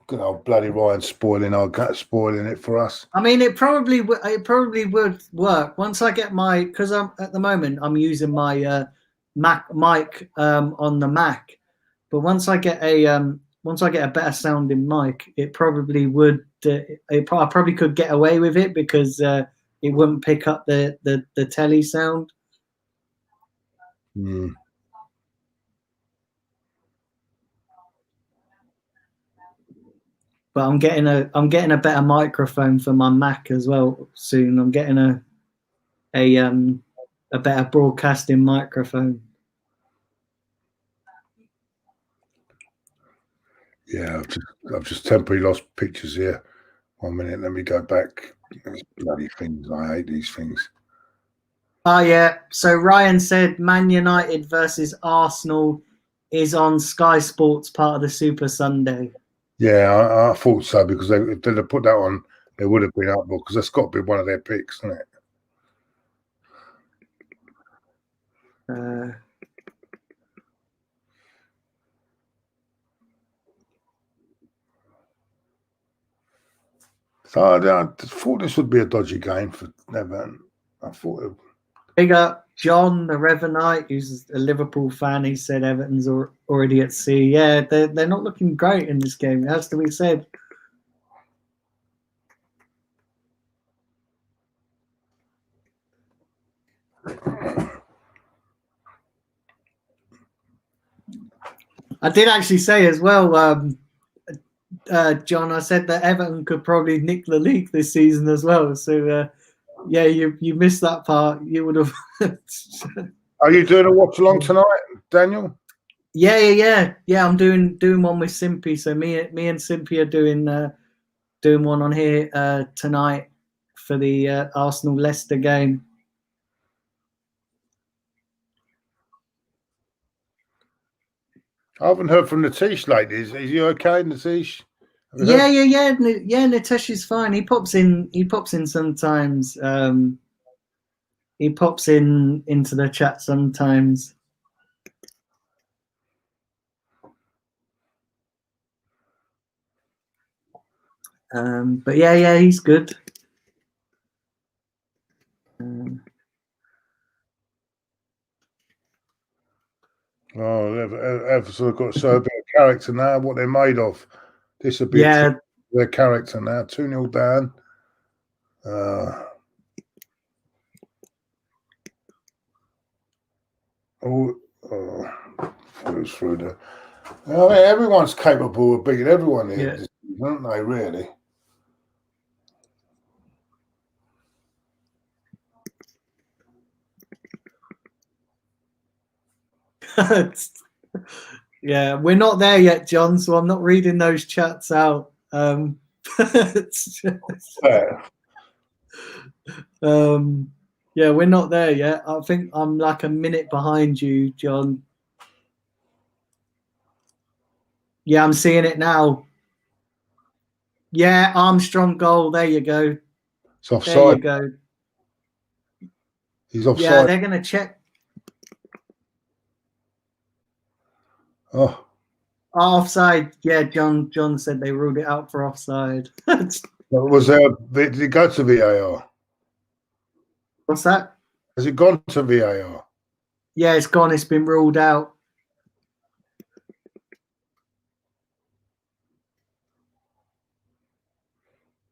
Good old bloody Ryan spoiling it for us. I mean, it probably would work once I get my, because I'm at the moment I'm using my Mac mic on the Mac, but once I get a better sounding mic, it probably would. I probably could get away with it because it wouldn't pick up the telly sound. But I'm getting a better microphone for my Mac as well soon. I'm getting a better broadcasting microphone. Yeah, I've just temporarily lost pictures here. 1 minute, let me go back. These bloody things, I hate these things. Oh yeah. So Ryan said Man United versus Arsenal is on Sky Sports, part of the Super Sunday. Yeah, I thought so, because if they'd have put that on, they would have been up, because that's got to be one of their picks, isn't it? So I thought this would be a dodgy game for Everton. I thought it. Big up John, the Revanite, who's a Liverpool fan. He said Everton's already at sea. Yeah, they're not looking great in this game. It has to be said. I did actually say as well, John, I said that Everton could probably nick the league this season as well. So, yeah, you missed that part. You would have. Are you doing a watch along tonight, Daniel? Yeah. I'm doing one with Simpy. So me and Simpy are doing one on here tonight for the Arsenal Leicester game. I haven't heard from Natish lately. Is he okay, Natish? Yeah. Nitesh is fine. He pops in sometimes. He pops into the chat sometimes. But yeah, he's good. Everton got so a bit of character now. What they're made of. This would be their character now. 2-0 down. Through the. Everyone's capable of beating everyone here, aren't they? Really. Yeah, we're not there yet, John, so I'm not reading those chats out. Yeah, we're not there yet. I think I'm like a minute behind you, John. Yeah, I'm seeing it now. Yeah, Armstrong goal. There you go. It's offside. There you go. He's offside. Yeah, they're going to check. Oh. Offside. Yeah, John said they ruled it out for offside. Was there? Did it go to VAR? What's that? Has it gone to VAR? Yeah, it's gone. It's been ruled out.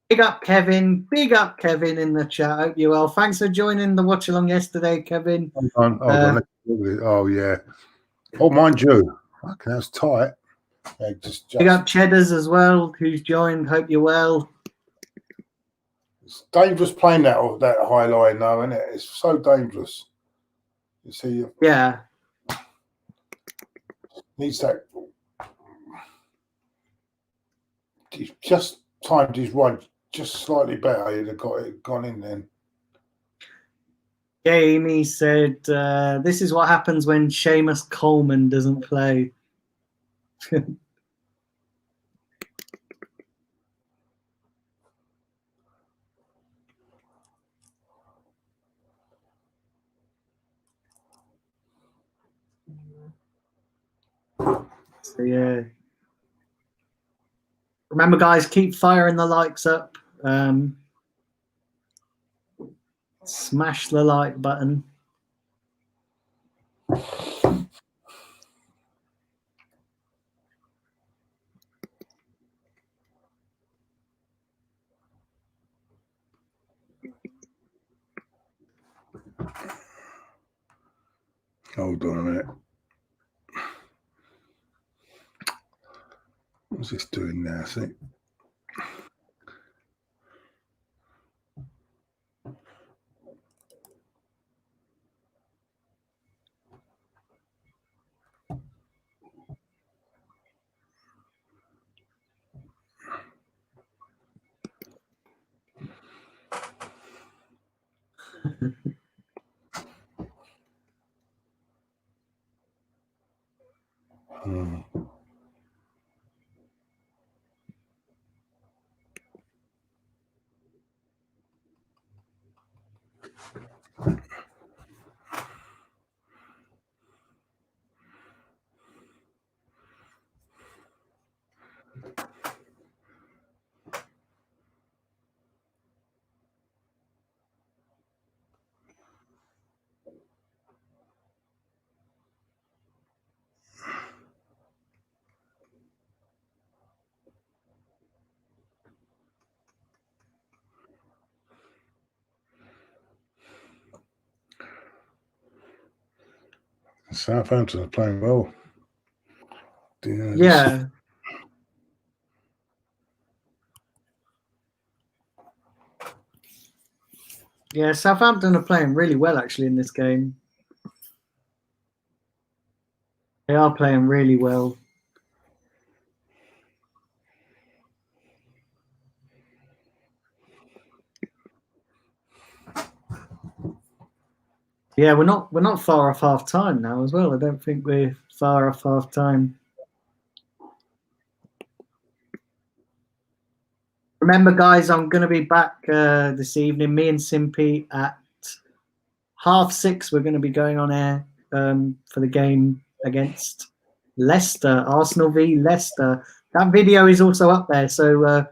Big up Kevin in the chat. Hope you're well. Thanks for joining the watch along yesterday, Kevin. Hold on. Oh yeah. Oh, mind you. Okay, that's tight. Yeah, Big up Cheddars as well, who's joined. Hope you're well. It's dangerous playing that high line now, isn't it? It's so dangerous. You see. Yeah. Needs that. He's just timed his run just slightly better. He'd have gone in then. Jamie said, "This is what happens when Seamus Coleman doesn't play." So yeah. Remember, guys, keep firing the likes up. Smash the like button. Hold on a minute. What's this doing now? See? Southampton are playing well. Yeah. Yeah, Southampton are playing really well actually in this game. They are playing really well. Yeah, we're not far off half time now as well. I don't think we're far off half time. Remember, guys, I'm going to be back this evening. Me and Simpy at 6:30. We're going to be going on air for the game against Leicester, Arsenal v Leicester. That video is also up there. So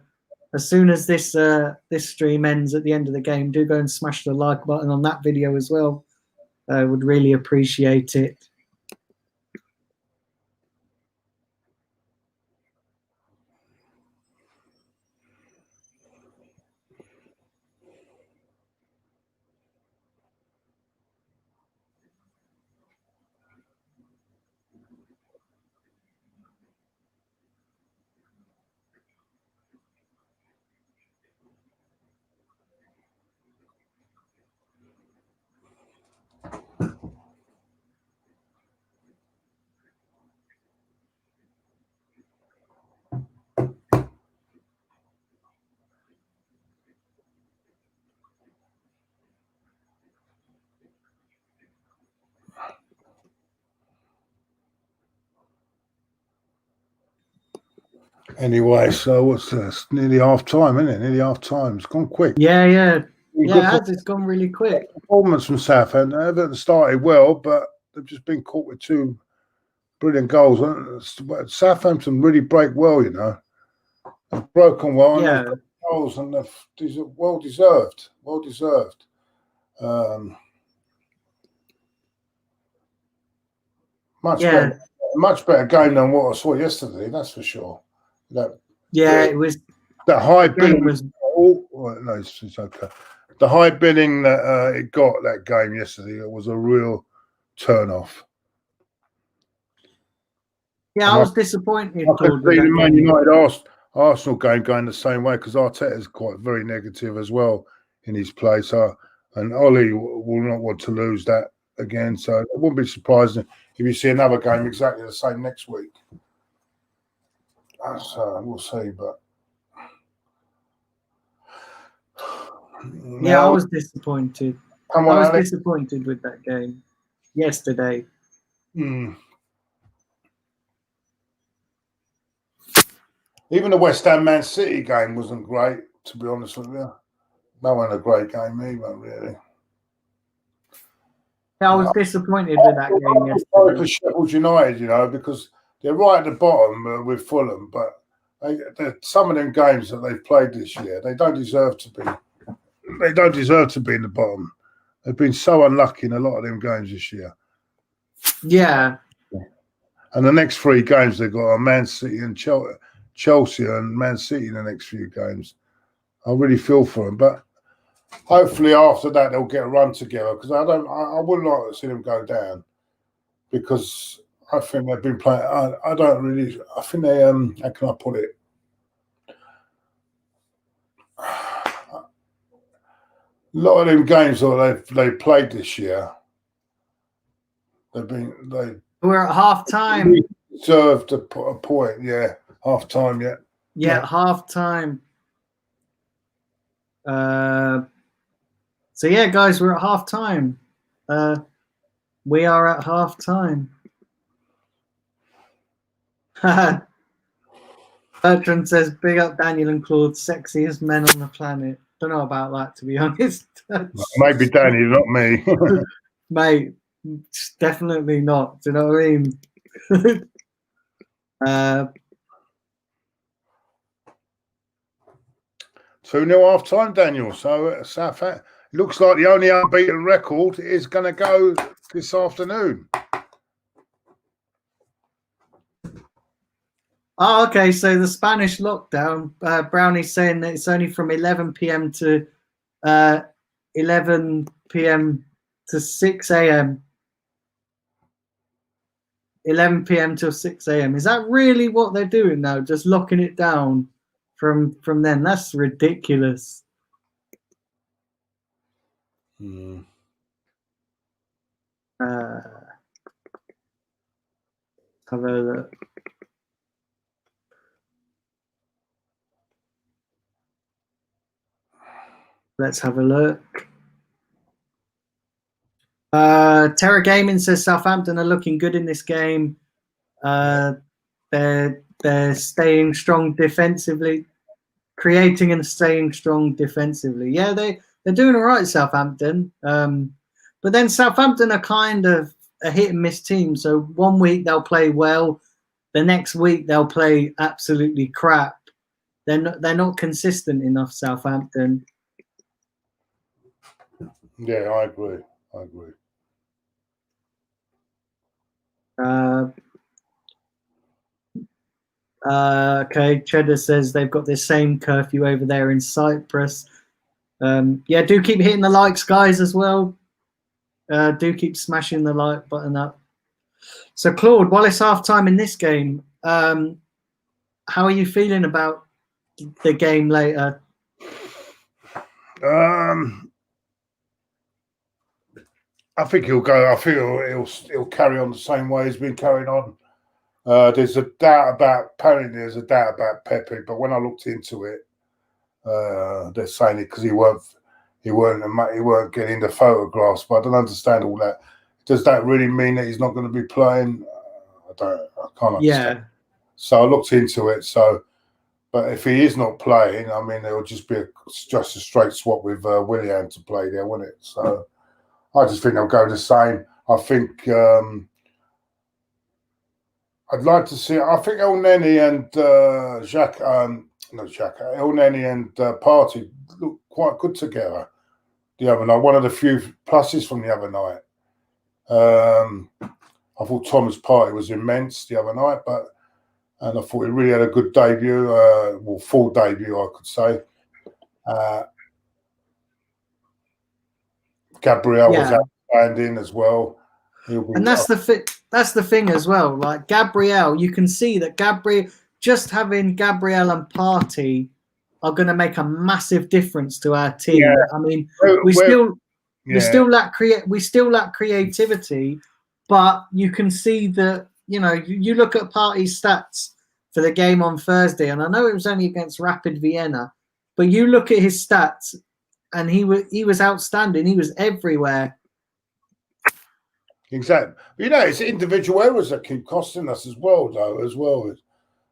as soon as this stream ends at the end of the game, do go and smash the like button on that video as well. I would really appreciate it. Anyway, so what's this? Nearly half time, isn't it? Nearly half time. It's gone quick. Yeah. It's gone really quick. Performance from Southampton. Everton started well, but they've just been caught with two brilliant goals. Southampton really break well, you know. They've broken well, and they've got goals, and they're well deserved. Well deserved. Much better game than what I saw yesterday. That's for sure. It was. That high bidding was. Oh no, it's okay. The high bidding that it got that game yesterday, it was a real turn off. Yeah, I was disappointed. I could see the Man United Arsenal game going the same way because Arteta is quite very negative as well in his play. So, and Ollie will not want to lose that again. So it wouldn't be surprising if you see another game exactly the same next week. So we'll see. But I was disappointed. Come I on, was Alex. disappointed with that game yesterday. Even the West Ham Man City game wasn't great, to be honest with you. That wasn't a great game either, really. Yeah, I was disappointed with that game I'm sorry for yesterday. Sheffield United, because they're right at the bottom with Fulham, but some of them games that they've played this year, they don't deserve to be. They don't deserve to be in the bottom. They've been so unlucky in a lot of them games this year. Yeah. And the next 3 games they've got are Man City and Chelsea and Man City in the next few games. I really feel for them, but hopefully after that they'll get a run together, because I wouldn't like to see them go down, because I think they've been playing. I think they how can I put it? A lot of them games that they've played this year, We're at half time. Deserved a point, yeah. Half time, yeah. Yeah, half time. So yeah, guys, we're at half time. We are at half time. Bertrand says, "Big up Daniel and Claude, sexiest men on the planet." Don't know about that, to be honest. Maybe Danny, not me. Mate, definitely not. Do you know what I mean? 2-0 half time, Daniel. So Southampton looks like the only unbeaten record is going to go this afternoon. Oh, okay. So the Spanish lockdown, Brownie's saying that it's only from 11 p.m. to 11 p.m. to 6 a.m. 11 p.m. till 6 a.m. Is that really what they're doing now? Just locking it down from then? That's ridiculous. Have a look. Let's have a look. Terra Gaming says Southampton are looking good in this game. They're staying strong defensively, creating and staying strong defensively. Yeah, they're doing all right, Southampton. But then Southampton are kind of a hit and miss team. So one week they'll play well, the next week they'll play absolutely crap. They're not consistent enough, Southampton. Yeah, I agree. Okay, Cheddar says they've got the same curfew over there in Cyprus. Yeah, do keep hitting the likes, guys, as well. Do keep smashing the like button up. So, Claude, while it's half time in this game, how are you feeling about the game later? I think he'll go. I think he'll carry on the same way he's been carrying on. There's a doubt about Pepe, but when I looked into it, they're saying it because he weren't getting the photographs. But I don't understand all that. Does that really mean that he's not going to be playing? I can't understand. Yeah. So I looked into it. But if he is not playing, I mean, it'll just be just a straight swap with Willian to play there, won't it? So I just think they'll go the same. I think I'd like to see. I think El Neni and El Neni and Partey look quite good together the other night. One of the few pluses from the other night. I thought Thomas Partey was immense the other night, and I thought he really had a good debut, full debut, I could say. Gabriel was outstanding as well. And that's the thing as well. Like Gabriel, you can see that just having Gabriel and Partey are going to make a massive difference to our team. Yeah. I mean, we still lack creativity, but you can see that, you look at Partey's stats for the game on Thursday, and I know it was only against Rapid Vienna, but you look at his stats, and he was outstanding. He was everywhere. Exactly. You know, it's individual errors that keep costing us as well, though. As well,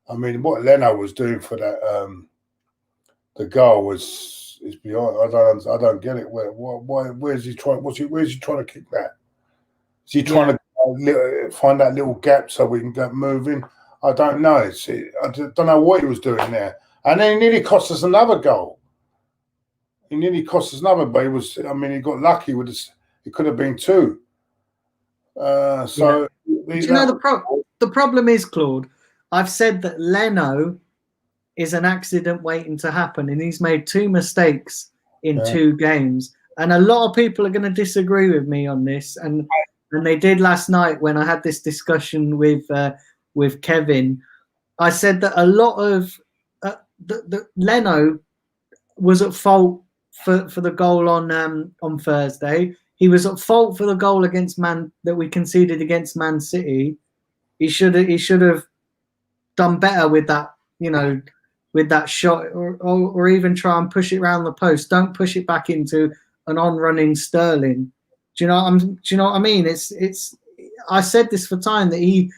I mean, what Leno was doing for that the goal is beyond. I don't get it. Where's he trying? Where's he trying to kick that? Is he trying to find that little gap so we can get moving? I don't know. I don't know what he was doing there. And then he nearly cost us another goal. He nearly cost us another, but he got lucky with this. It could have been two. So you know the problem is, Claude, I've said that Leno is an accident waiting to happen, and he's made two mistakes in 2 games. And a lot of people are going to disagree with me on this, and they did last night when I had this discussion with Kevin. I said that a lot of the Leno was at fault for the goal on Thursday. He was at fault for the goal that we conceded against Man City. He should have done better with that, with that shot, or even try and push it around the post. Don't push it back into an on-running Sterling. Do you know what I mean? It's. I said this for time that he's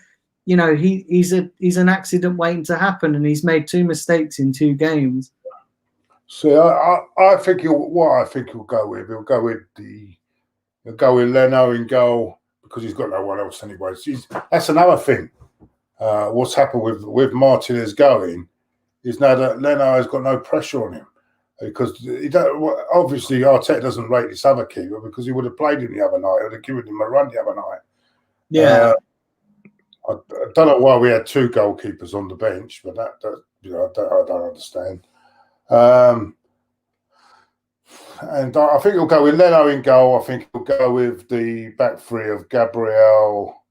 an accident waiting to happen, and he's made 2 mistakes in 2 games. So I think he'll go with. He'll go with Leno in goal because he's got no one else anyway. That's another thing. What's happened with Martinez going is now that Leno has got no pressure on him because obviously Arteta doesn't rate this other keeper because he would have played him the other night. He would have given him a run the other night. Yeah. I don't know why we had 2 goalkeepers on the bench, but that I don't understand. And I think he'll go with Leno in goal. I think he'll go with the back 3 of Gabriel,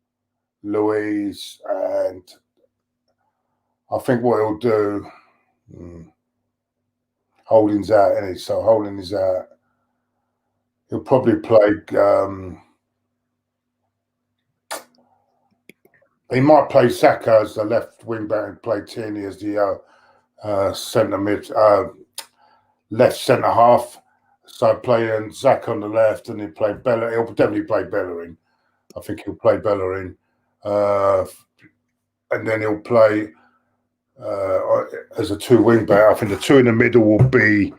Luis, and I think what he'll do, Holding's out, isn't he? So Holding is out. He'll probably play. He might play Saka as the left wing back and play Tierney as the centre mid, left centre half. So playing Zach on the left, and he'll play Bella. He'll definitely play Bellerin. I think he'll play Bellerin, and then he'll play as a 2 wing back. I think the 2 in the middle will be.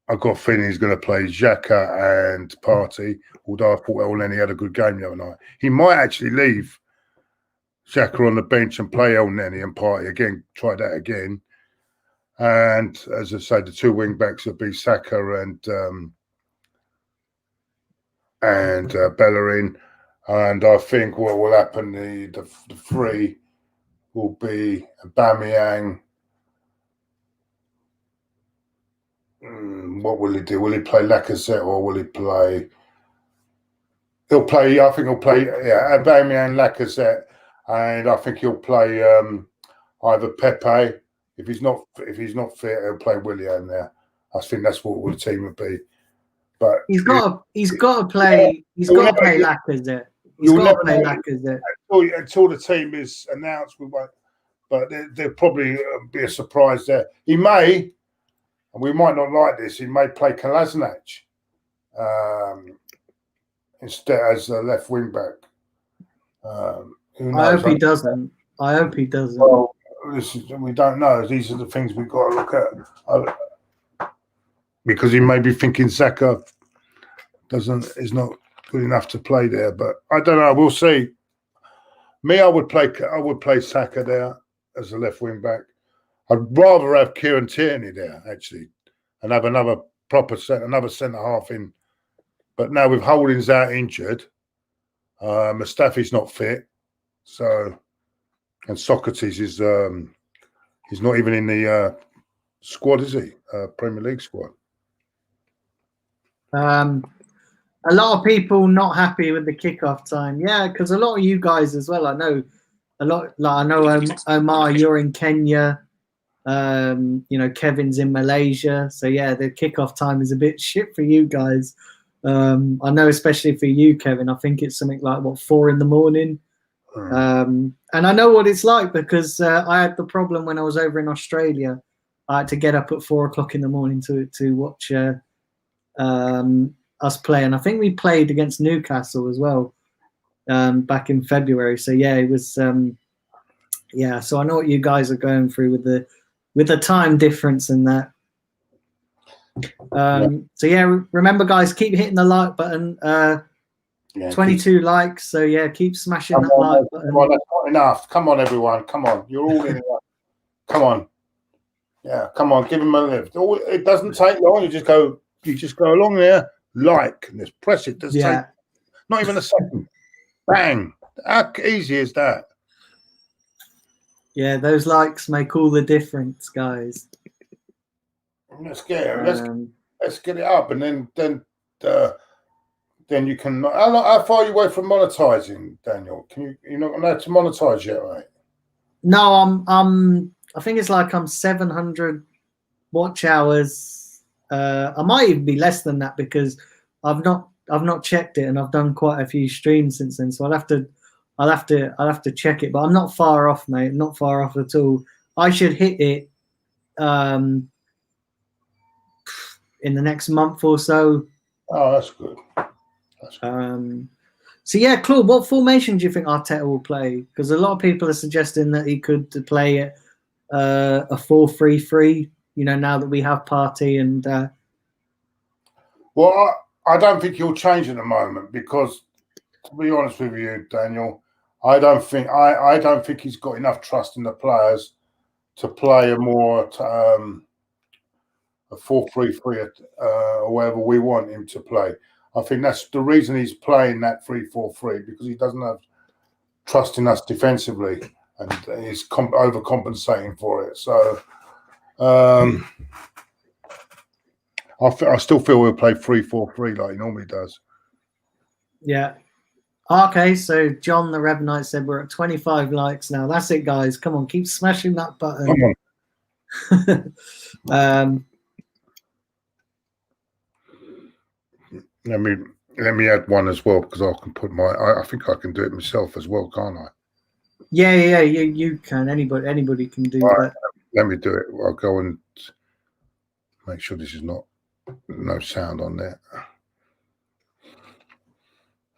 I've got a feeling he's going to play Xhaka and Partey. Although I thought Elneny had a good game the other night, he might actually leave Xhaka on the bench and play Elneny and Partey again. Try that again. And as I say, the 2 wing backs will be Saka and Bellerin. And I think what will happen, the 3 will be Aubameyang. What will he do? Will he play Lacazette or will he play? He'll play. I think he'll play. Yeah, Aubameyang, Lacazette, and I think he'll play either Pepe. If he's not fit, he'll play Willian there. I think that's what the team would be. But he's got to play. He's got to play Lacazette. He's got to play Lacazette until the team is announced. We won't. But there'll probably be a surprise there. He may, and we might not like this. He may play Kolasinac instead as a left wing back. I hope he doesn't. Well, we don't know. These are the things we've got to look at. Because he may be thinking Saka is not good enough to play there. But I don't know. We'll see. Me, I would play Saka there as a left wing back. I'd rather have Kieran Tierney there actually, and have another centre half in. But now with Holdings out injured, Mustafi's not fit, and Socrates is he's not even in the squad, is he? Premier League squad. A lot of people not happy with the kickoff time. Yeah, because a lot of you guys as well. I know a lot. Like I know Omar, you're in Kenya. Kevin's in Malaysia. So yeah, the kickoff time is a bit shit for you guys. I know, especially for you, Kevin. I think it's something like 4 a.m. And I know what it's like because I had the problem when I was over in Australia. I had to get up at 4 o'clock in the morning to watch us playing. I think we played against Newcastle as well back in February. So yeah, it was. Yeah, so I know what you guys are going through with the time difference and that. So yeah, remember guys, keep hitting the like button. 22 likes, so yeah, keep smashing that like button. Come on, that's not enough. Come on, everyone. Come on, you're all in it. Come on, yeah, come on, give him a lift. It doesn't take long. You just go along there, like, and just press it. Does take not even a second. Bang! How easy is that? Yeah, those likes make all the difference, guys. Let's get it. Let's get it up, and then you can. How far are you away from monetizing, Daniel? You're not allowed to monetize yet, right? No, I think it's like I'm 700 watch hours. I might even be less than that because I've not checked it, and I've done quite a few streams since then. So I'll have to check it. But I'm not far off, mate. Not far off at all. I should hit it in the next month or so. Oh, that's good. So yeah, Claude, what formation do you think Arteta will play? Because a lot of people are suggesting that he could play a 4-3-3. You know, now that we have Partey and. Well, I don't think he'll change at the moment because, to be honest with you, Daniel, I don't think he's got enough trust in the players to play a more a 4-3-3 or whatever we want him to play. I think that's the reason he's playing that 3-4-3 because he doesn't have trust in us defensively and he's overcompensating for it. So I still feel we'll play 3-4-3 like he normally does. Yeah. Okay, so John the Revenite said we're at 25 likes now. That's it, guys. Come on, keep smashing that button. Come on. Let me add one as well because I can put I think I can do it myself as well, can't I? Yeah, you can. Anybody can do that. Let me do it. I'll go and make sure this is no sound on there.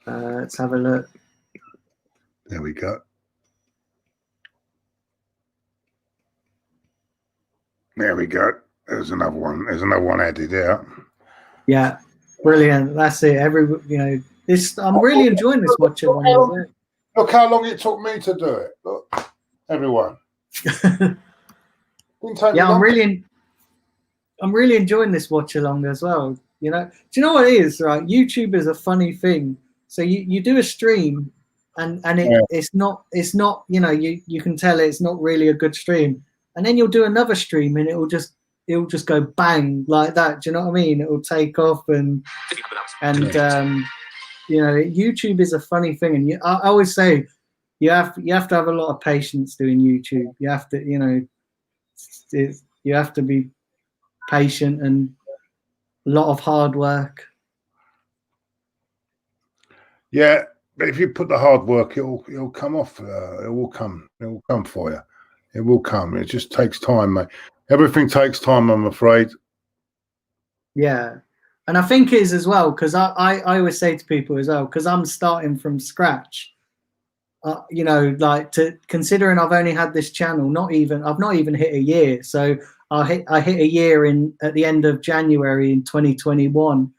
Let's have a look. There we go. There we go. There's another one. There's another one added there. Yeah, brilliant. That's it. I'm really enjoying this Watchalong. Look how long it took me to do it. Look, everyone. Yeah, I'm really enjoying this Watchalong as well. You know, do you know what it is? Right, YouTube is a funny thing. So you do a stream, and it's not you know you can tell it's not really a good stream, and then you'll do another stream and it'll just go bang like that. Do you know what I mean? It will take off and you know, YouTube is a funny thing, and I always say you have to have a lot of patience doing YouTube. You have to, you know, you have to be patient and a lot of hard work. Yeah, but if you put the hard work, it'll come off. It will come for you. It will come. It just takes time, mate. Everything takes time, I'm afraid. Yeah, and I think it is as well because I always say to people as well because I'm starting from scratch. You know, like considering I've only had this channel, I've not even hit a year. So I hit a year at the end of January in 2021.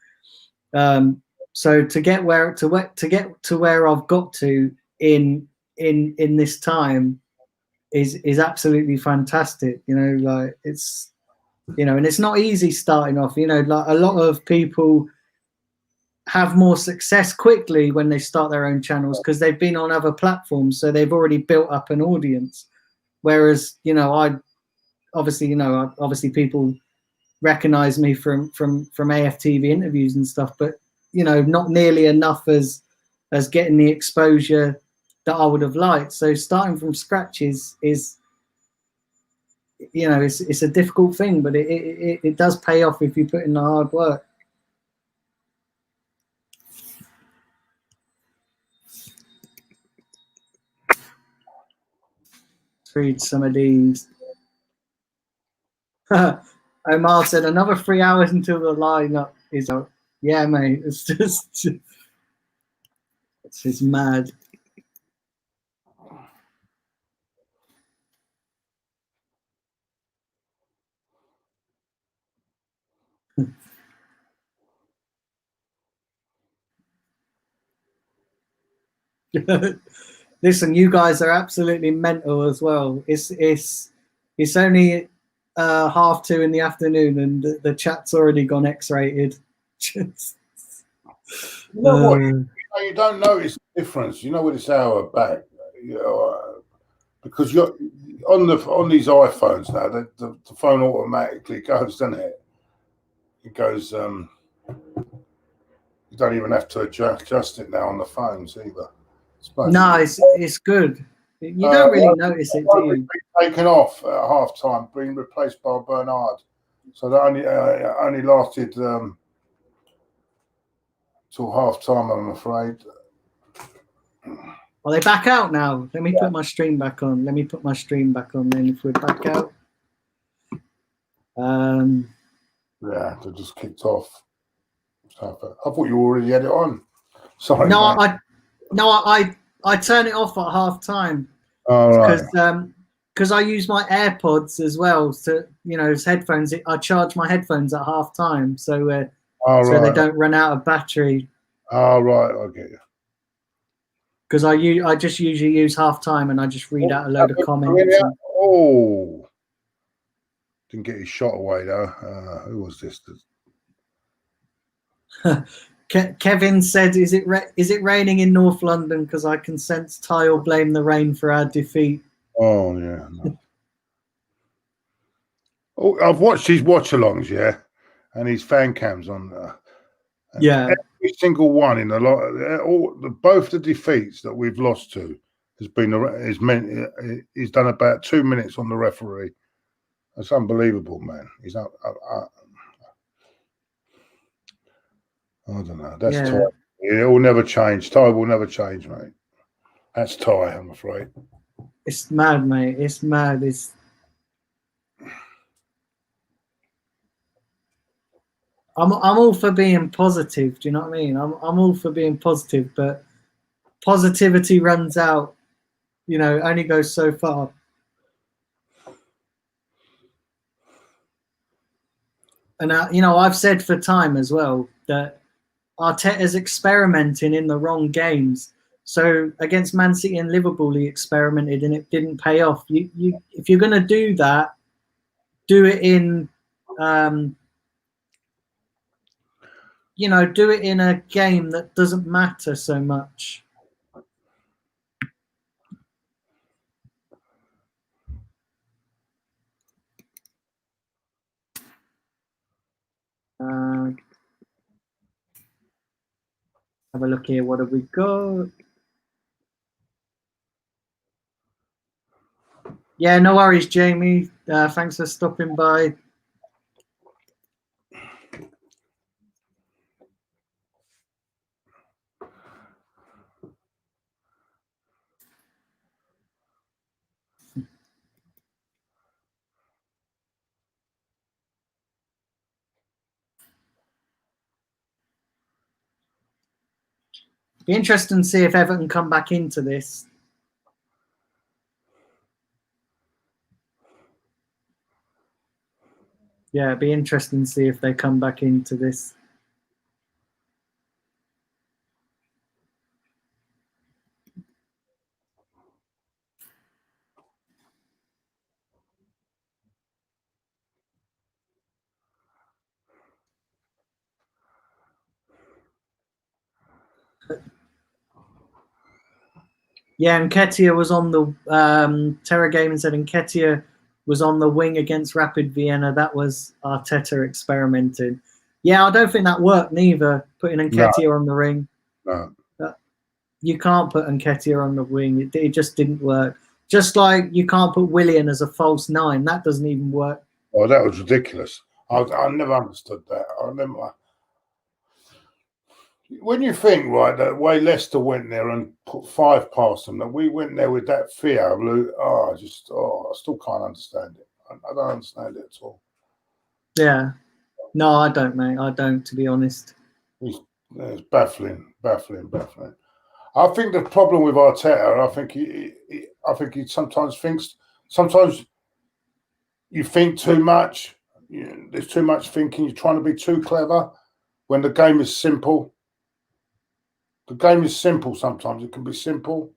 So to get to where I've got to in this time is absolutely fantastic. You know, like it's, you know, and it's not easy starting off. You know, like a lot of people have more success quickly when they start their own channels because they've been on other platforms, so they've already built up an audience. Whereas, you know, obviously people recognize me from AFTV interviews and stuff, but you know, not nearly enough as getting the exposure that I would have liked. So starting from scratch is you know, it's a difficult thing, but it does pay off if you put in the hard work. Let's read some of these. Omar said another 3 hours until the lineup is out. Yeah, mate. It's just mad. Listen, you guys are absolutely mental as well. It's only 2:30 in the afternoon, and the chat's already gone X-rated. You know what? You don't notice the difference. You know when it's hour back, you know, because you're on these iPhones now. The phone automatically goes, doesn't it? It goes. You don't even have to adjust it now on the phones either. No, it's good. You don't really notice it, do you? Taken off at half time, being replaced by Bernard. So that only lasted till half time, I'm afraid. Are they back out now? Let me put my stream back on. Then if we're back out. Yeah, they just kicked off. I thought you already had it on. Sorry. No, I turn it off at half time. Oh, right. Because I use my AirPods as well. So as headphones, I charge my headphones at half time, so they don't run out of battery. Oh, right, I get you. Because I just usually use half time, and I just read out a load of comments. Oh, didn't get his shot away though. Who was this? Kevin said, "Is it raining in North London? Because I can sense Ty will blame the rain for our defeat." Oh yeah. No. Oh, I've watched his watchalongs, yeah, and his fan cams on. Yeah, every single one in a lot. Both the defeats that we've lost to has been he's done about 2 minutes on the referee. That's unbelievable, man. He's I don't know. That's Ty. It will never change. Ty will never change, mate. That's Ty, I'm afraid. It's mad, mate. It's mad. I'm all for being positive. Do you know what I mean? I'm all for being positive, but positivity runs out. Only goes so far. And I've said for time as well that Arteta's experimenting in the wrong games. So against Man City and Liverpool, he experimented and it didn't pay off. If you're going to do that, do it in, do it in a game that doesn't matter so much. Have a look here. What have we got? Yeah, no worries, Jamie. Thanks for stopping by. Be interesting to see if Everton come back into this. Yeah, it'd be interesting to see if they come back into this. Yeah, and Nketiah was on the Terra Gaming said Nketiah was on the wing against Rapid Vienna. That was Arteta experimented. Yeah, I don't think that worked neither. Putting Nketiah on the ring. No. You can't put Nketiah on the wing. It just didn't work. Just like you can't put Willian as a false 9. That doesn't even work. Oh, that was ridiculous. I never understood that. I remember when you think, right, that way Leicester went there and put 5 past them, that we went there with that fear. I still can't understand it. I don't understand it at all. Yeah. No, I don't, mate. I don't, to be honest. It's baffling. I think the problem with Arteta, I think he sometimes thinks. Sometimes you think too much. There's too much thinking. You're trying to be too clever when the game is simple. The game is simple. Sometimes it can be simple,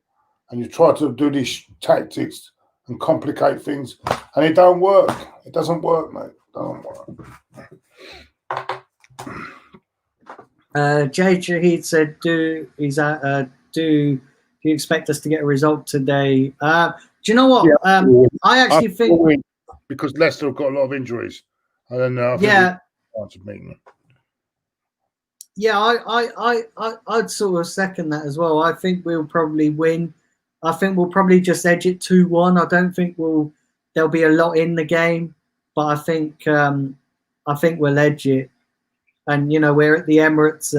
and you try to do these tactics and complicate things, and it don't work. It doesn't work, mate. It don't work. Jay Shahid said, "Do you expect us to get a result today?" Do you know what? Yeah, I actually think because Leicester have got a lot of injuries, and I think to beat them. Yeah, I'd sort of second that as well. I think we'll probably win. I think we'll probably just edge it 2-1. I don't think there'll be a lot in the game, but I think we'll edge it. And we're at the Emirates,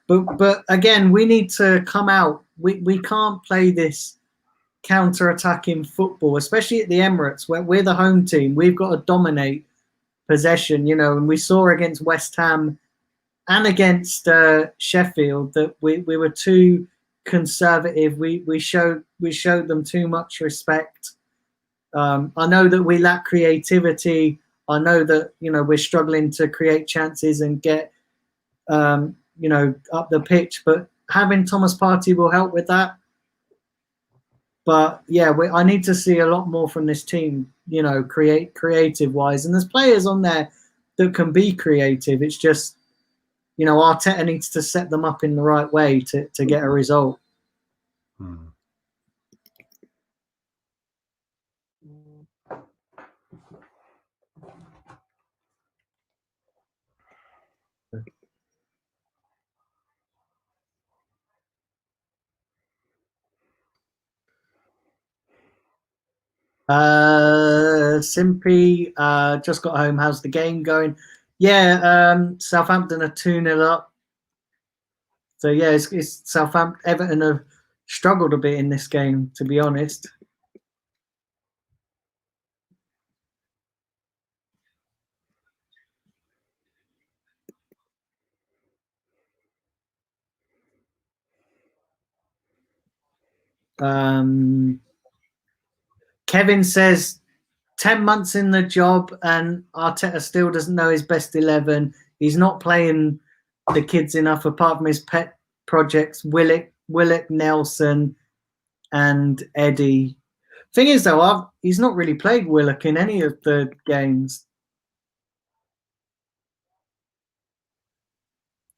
but again, we need to come out. We can't play this counter-attacking football, especially at the Emirates, where we're the home team. We've got to dominate possession, and we saw against West Ham and against Sheffield that we were too conservative. We showed them too much respect. I know that we lack creativity. I know that we're struggling to create chances and get up the pitch, but having Thomas Partey will help with that. But yeah, I need to see a lot more from this team, creative wise. And there's players on there that can be creative. It's just, Arteta needs to set them up in the right way to get a result. Simpy just got home. How's the game going? Yeah, Southampton are 2-0 up. So yeah, it's Southampton. Everton have struggled a bit in this game, to be honest. Kevin says 10 months in the job and Arteta still doesn't know his best 11. He's not playing the kids enough apart from his pet projects, Willock, Nelson and Eddie. Thing is, though, he's not really played Willock in any of the games.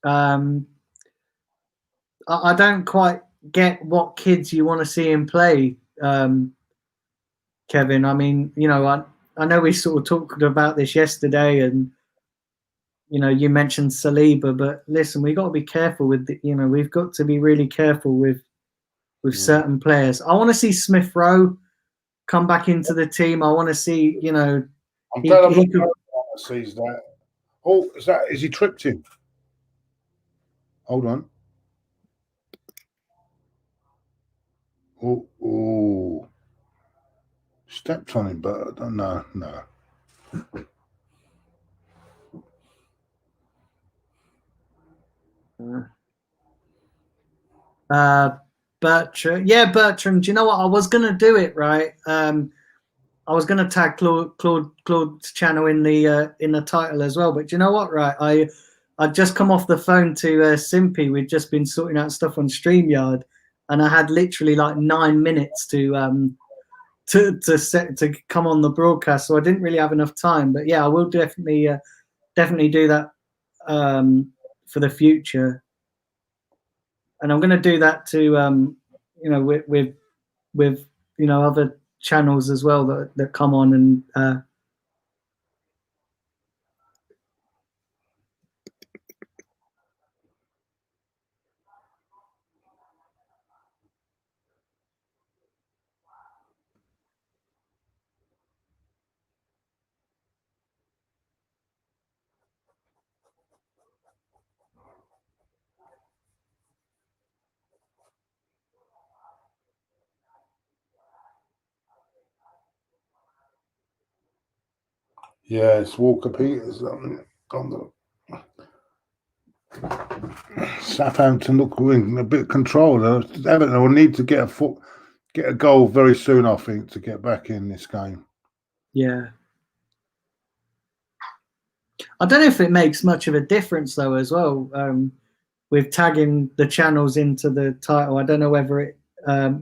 I don't quite get what kids you want to see him play, Kevin. I mean, I know we sort of talked about this yesterday, and you mentioned Saliba, but listen, we got to be careful with we've got to be really careful with certain players. I want to see Smith Rowe come back into the team. I want to see, I'm glad he sees that. Oh, is he tripped him? Hold on. Oh, stepped on him, but I don't know. No. Bertram. Yeah, Bertram. Do you know what? I was gonna do it right. I was gonna tag Claude's channel in the title as well. But do you know what? Right, I'd just come off the phone to Simpy. We'd just been sorting out stuff on StreamYard, and I had literally like 9 minutes to come on the broadcast, so I didn't really have enough time. But yeah, I will definitely do that for the future. And I'm going to do that to with other channels as well that come on and Yeah, it's Walker Peters. Southampton look in a bit of control. Everton will need to get a goal very soon, I think, to get back in this game. Yeah. I don't know if it makes much of a difference though, as well. With tagging the channels into the title, I don't know whether it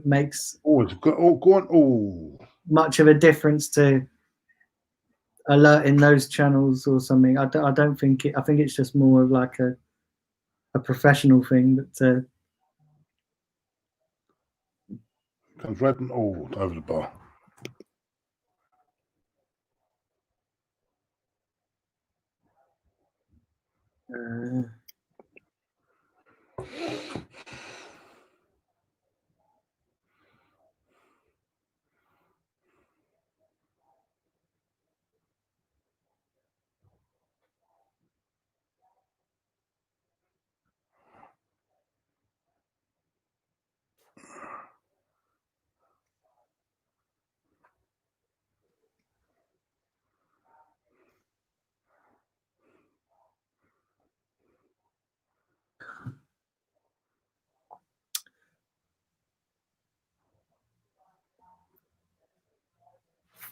makes much of a difference to alerting those channels or something. I don't think it. I think it's just more of like a professional thing. But comes Redmond over the bar.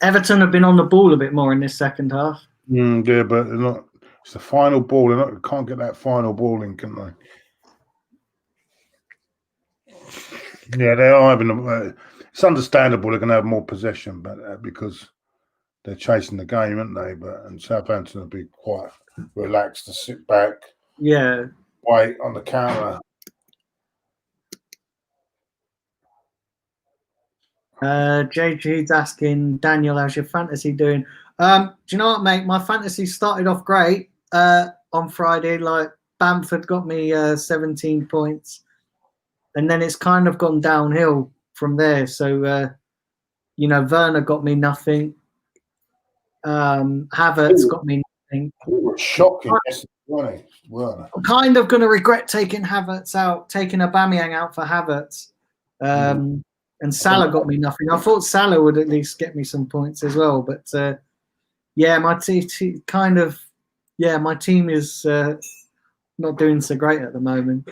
Everton have been on the ball a bit more in this second half. Yeah, but they're not. It's the final ball. They can't get that final ball in, can they? Yeah, they are having. It's understandable they're going to have more possession, but because they're chasing the game, aren't they? And Southampton will be quite relaxed to sit back. Yeah. Wait on the counter. JG's asking Daniel, how's your fantasy doing? Do you know what, mate? My fantasy started off great on Friday. Like Bamford got me 17 points, and then it's kind of gone downhill from there. So Werner got me nothing. Havertz got me nothing. It was shocking, wasn't it? Werner. I'm kind of going to regret taking Havertz out, taking Aubameyang out for Havertz. And Salah got me nothing. I thought Salah would at least get me some points as well. But my my team is not doing so great at the moment.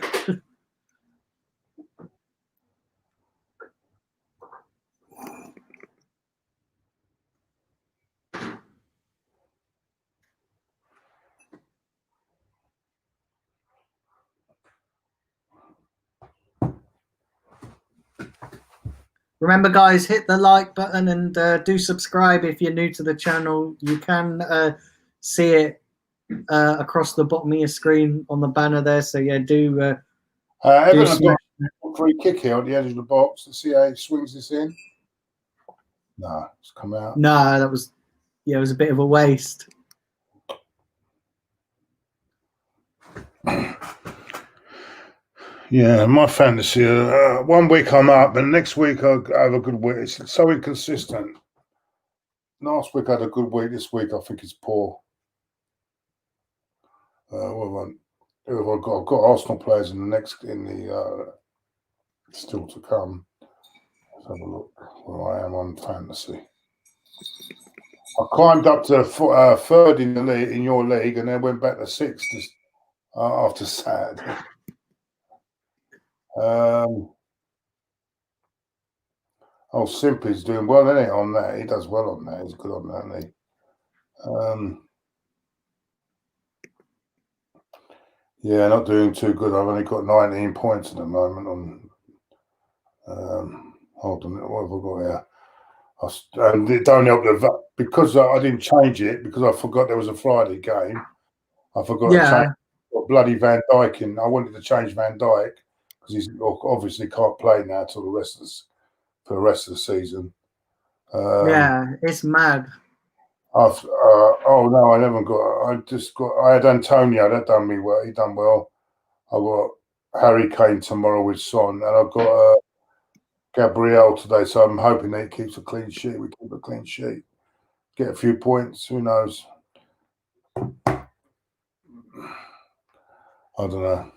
Remember, guys, hit the like button and do subscribe if you're new to the channel. You can see it across the bottom of your screen on the banner there. So yeah, do. Everton got a free kick here at the edge of the box. Let's see how he swings this in. No, it's come out. No, that was it was a bit of a waste. Yeah, my fantasy. 1 week I'm up, and next week I'll have a good week. It's so inconsistent. Last week I had a good week. This week I think it's poor. Who have I got? I've got Arsenal players in the still to come. Let's have a look where I am on fantasy. I climbed up to third in the league, in your league, and then went back to sixth after Saturday. Simply's doing well, isn't he, on that? He does well on that. He's good on that, isn't he? Yeah, not doing too good. I've only got 19 points at the moment on. Hold on, what have I got here? And it don't help because I didn't change it because I forgot there was a Friday game. I forgot to change bloody Van Dijk in. I wanted to change Van Dijk because he's obviously can't play now till for the rest of the season. It's mad. No, I never got. I had Antonio. That done me well. He done well. I got Harry Kane tomorrow with Son, and I've got Gabriel today. So I'm hoping that he keeps a clean sheet. We keep a clean sheet, get a few points. Who knows? I don't know.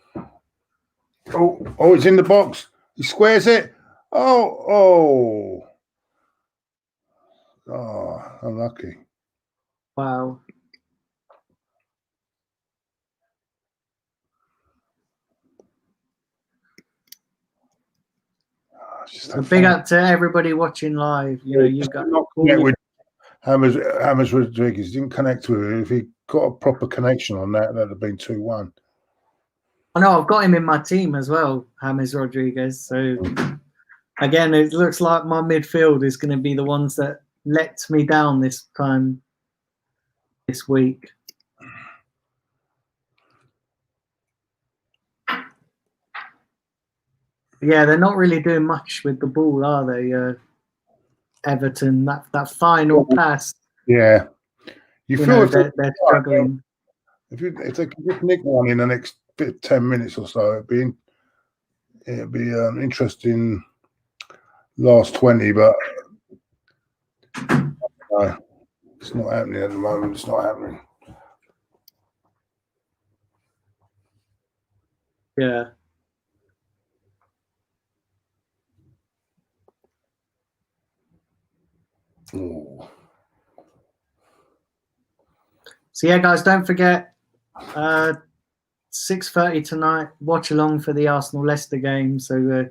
Oh! It's in the box. He squares it. Oh! Unlucky. Wow. So big up to everybody watching live. You know, you got with James Rodriguez. Didn't connect with him. If he got a proper connection on that, that'd have been 2-1. I know I've got him in my team as well, James Rodriguez. So again, it looks like my midfield is going to be the ones that let me down this time this week. Yeah, they're not really doing much with the ball, are they? Everton, that final pass. Yeah, you feel know, they're struggling. If they can just nick one in the next 10 minutes or so, it'd be an interesting last 20. But no, it's not happening at the moment. It's not happening. Yeah. Ooh. So yeah, guys, don't forget 6:30 tonight. Watch along for the Arsenal Leicester game. So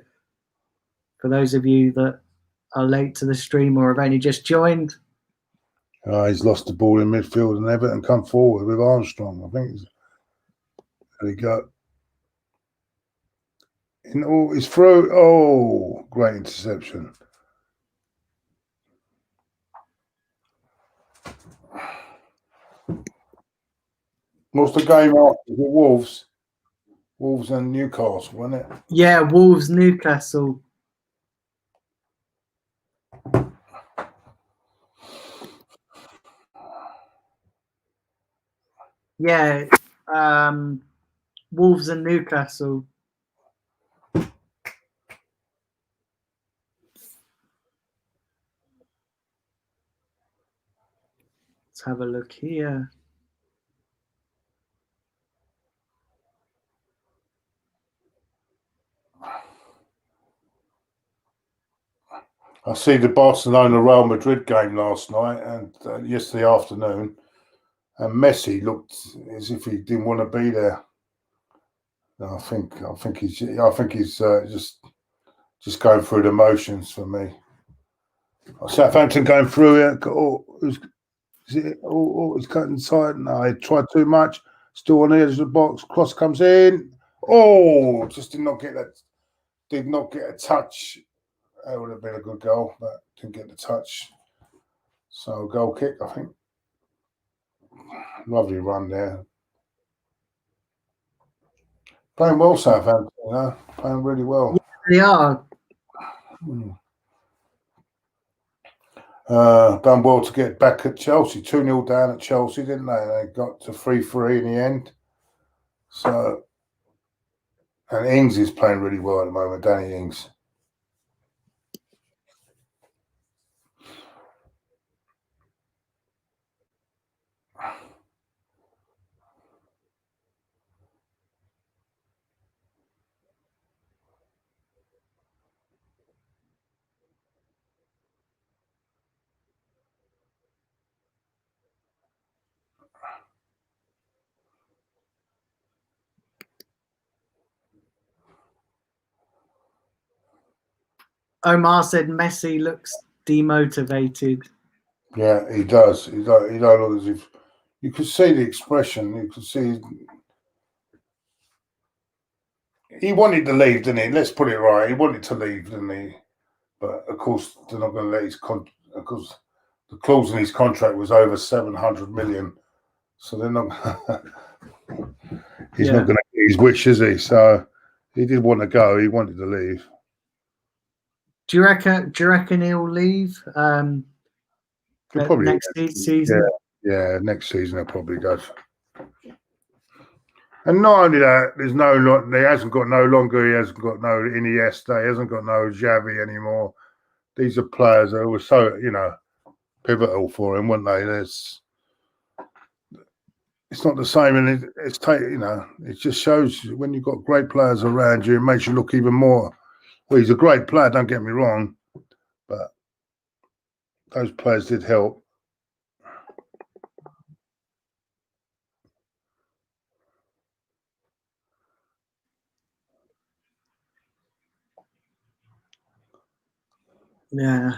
for those of you that are late to the stream or have only just joined, He's lost the ball in midfield, and Everton come forward with Armstrong. I think there we go. It's through. Oh, great interception. What's the game after? Is it Wolves? Wolves and Newcastle, wasn't it? Yeah, Wolves, Newcastle. Yeah, Wolves and Newcastle. Let's have a look here. I see the Barcelona Real Madrid game last night and yesterday afternoon, and Messi looked as if he didn't want to be there. I think he's just going through the motions for me. Southampton going through it. He's cut inside. No, he tried too much. Still on the edge of the box. Cross comes in. Oh, just did not get that. Did not get a touch. That would have been a good goal, but didn't get the touch. So goal kick, I think. Lovely run there. Playing well, Southampton. Playing really well. Yeah, they are. Done well to get back at Chelsea. 2-0 down at Chelsea, didn't they? They got to 3-3 in the end. So, and Ings is playing really well at the moment, Danny Ings. Omar said Messi looks demotivated. Yeah, he does. He don't look as if you could see the expression. You could see he wanted to leave, didn't he? Let's put it right. He wanted to leave, didn't he? But of course, they're not going to let his of course, the clause in his contract was over 700 million, so they're not. He's not going to get his wish, is he? So he did want to go. He wanted to leave. Do you reckon he'll leave? Probably next season. Yeah, next season he'll probably go. And not only that, he hasn't got no Iniesta, he hasn't got no Xavi anymore. These are players that were so, pivotal for him, weren't they? It's not the same, and it just shows when you've got great players around you, it makes you look even more. Well, he's a great player, don't get me wrong, but those players did help. Yeah.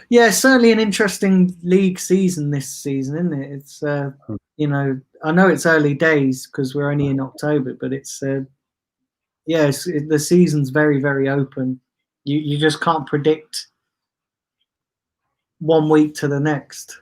Yeah, certainly an interesting league season this season, isn't it? It's you know, I know it's early days because we're only in October, but it's the season's very, very open. You just can't predict 1 week to the next.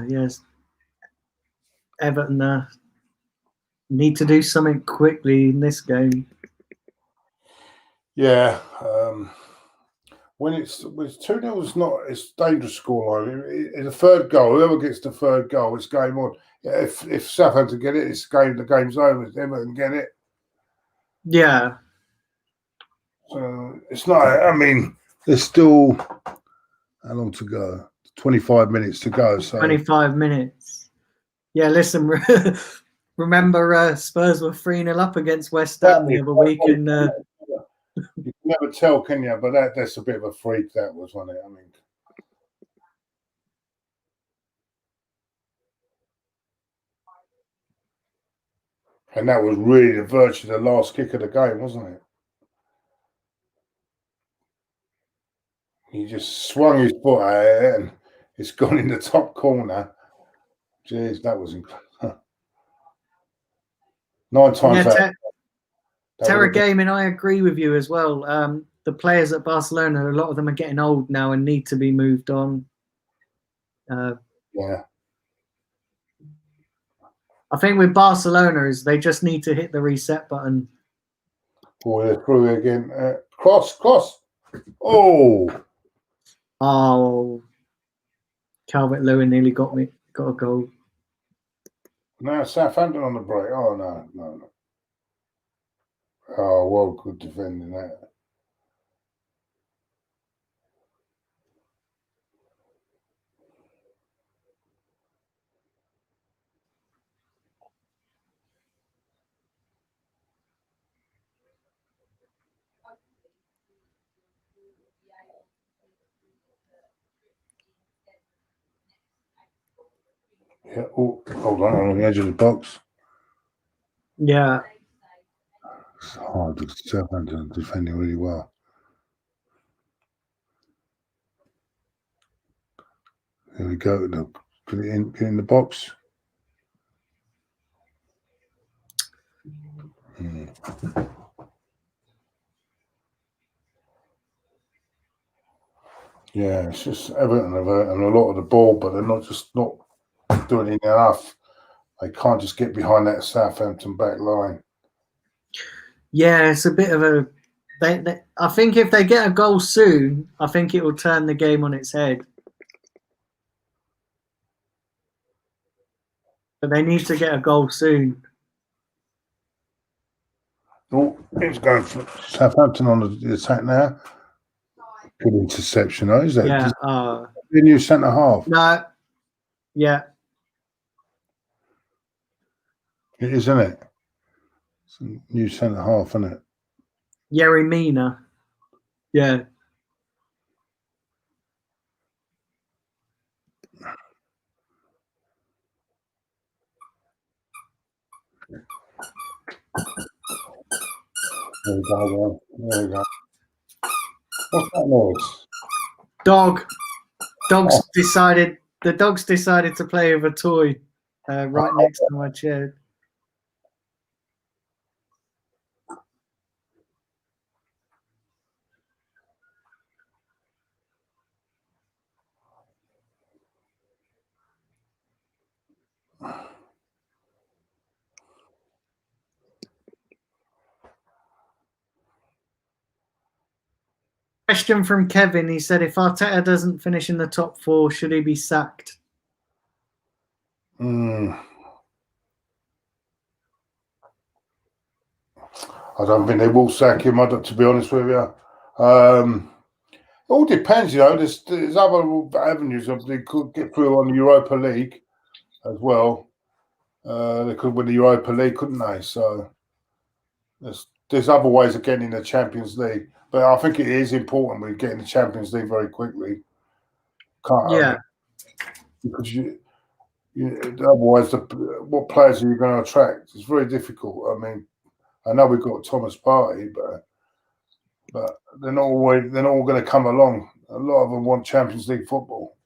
Yes, Everton need to do something quickly in this game. Yeah. When it's 2-0, it's dangerous scoreline. It's a third goal. Whoever gets the third goal, it's game on. Yeah, if Southampton get it, the game's over. If Everton get it. Yeah. So it's not. I mean, there's still how long to go? 25 minutes to go. So 25 minutes. Yeah, listen, remember Spurs were 3-0 up against West Ham the other week, and you can never tell, can you? But that's a bit of a freak. That was, wasn't it? I mean, and that was really virtually the last kick of the game, wasn't it? He just swung his foot at it, and it's gone in the top corner. Jeez, that was incredible. 9 times out. Terror Gaming, I agree with you as well. The players at Barcelona, a lot of them are getting old now and need to be moved on. Yeah. I think with Barcelona is they just need to hit the reset button. Oh, they're through again. Cross. Oh, Calvert-Lewin nearly got a goal. now Southampton on the break. Oh no. Oh, well, good defending that. Yeah. Oh, hold on the edge of the box. Yeah. It's hard. Southampton defending really well. There we go. Get in the box. Yeah, it's just Everton and a lot of the ball, but they're not doing enough. They can't just get behind that Southampton back line. Yeah, it's a bit of a. I think if they get a goal soon, I think it will turn the game on its head. But they need to get a goal soon. Oh, it's going for Southampton on the attack now. Good interception, though, is that? Yeah. The new centre half. No. Yeah. It is, isn't it? It's a new centre half, isn't it? Yerry Mina. Yeah. There we go. What's that noise? The dogs decided to play with a toy right next to my chair. Question from Kevin. He said, if Arteta doesn't finish in the top 4, should he be sacked? I don't think they will sack him, to be honest with you. All depends, you know. There's other avenues of they could get through on the Europa League as well. They could win the Europa League, couldn't they? So there's other ways of getting in the Champions League, but I think it is important we get in the Champions League very quickly. Yeah. Because otherwise, what players are you going to attract? It's very difficult. I mean, I know we've got Thomas Partey, but they're not all going to come along. A lot of them want Champions League football.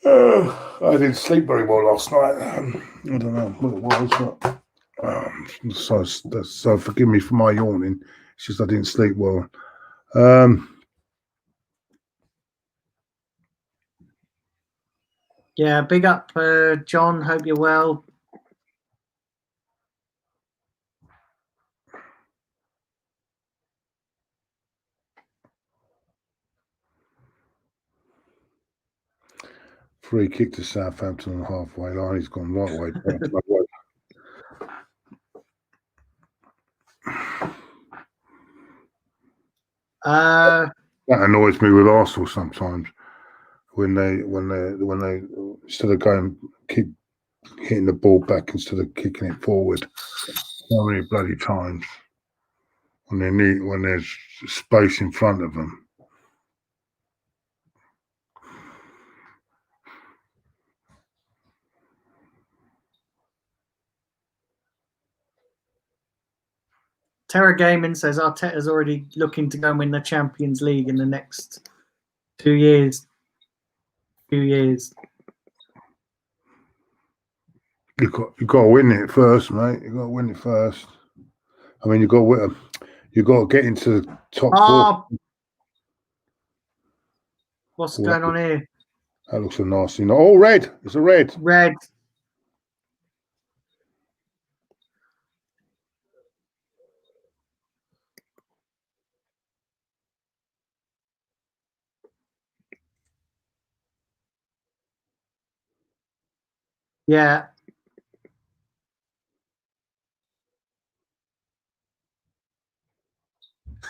I didn't sleep very well last night. I don't know what it was. So forgive me for my yawning. It's just I didn't sleep well. Yeah, big up, John. Hope you're well. Free kick to Southampton on the halfway line. He's gone right way down. That annoys me with Arsenal sometimes when they instead of going keep hitting the ball back instead of kicking it forward. So many bloody times when there's space in front of them. Terra Gaming says Arteta's already looking to go and win the Champions League in the next 2 years. You've got to win it first, mate. You've got to win it first. I mean, you've got to get into the top four. What's going on here? That looks a nasty. Oh, red. It's a red. Red. Yeah.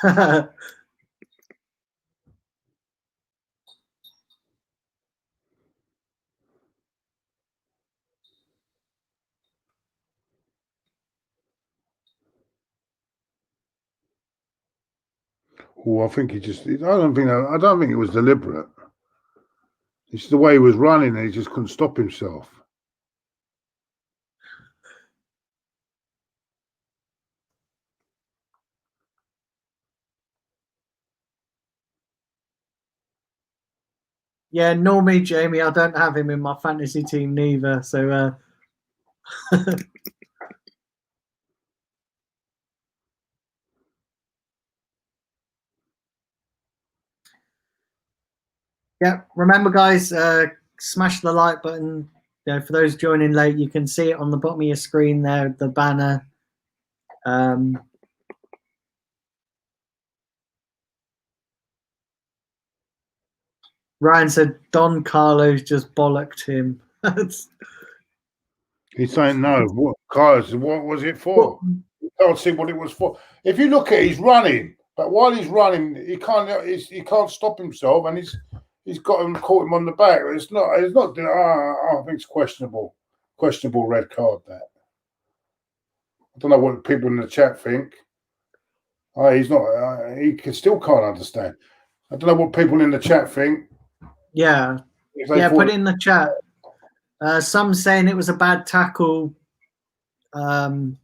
I think he just. I don't think it was deliberate. It's the way he was running, and he just couldn't stop himself. Yeah, normally, Jamie, I don't have him in my fantasy team neither. So, yeah, remember, guys, smash the like button. You know, for those joining late, you can see it on the bottom of your screen there, the banner. Ryan said Don Carlos just bollocked him. He's saying no. What, Carlos? What was it for? You can't see what it was for. If you look at it, he's running, but while he's running, he can't stop himself, and he's caught him on the back. It's not. I think it's questionable. Questionable red card. That. I don't know what people in the chat think. He's not. He still can't understand. I don't know what people in the chat think. Yeah. Put it in the chat. Some saying it was a bad tackle. And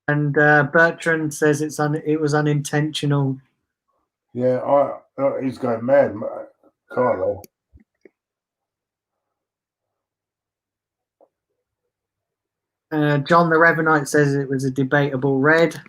Bertrand says it was unintentional. Yeah, he's going mad, Carlo. John the Revenite says it was a debatable red.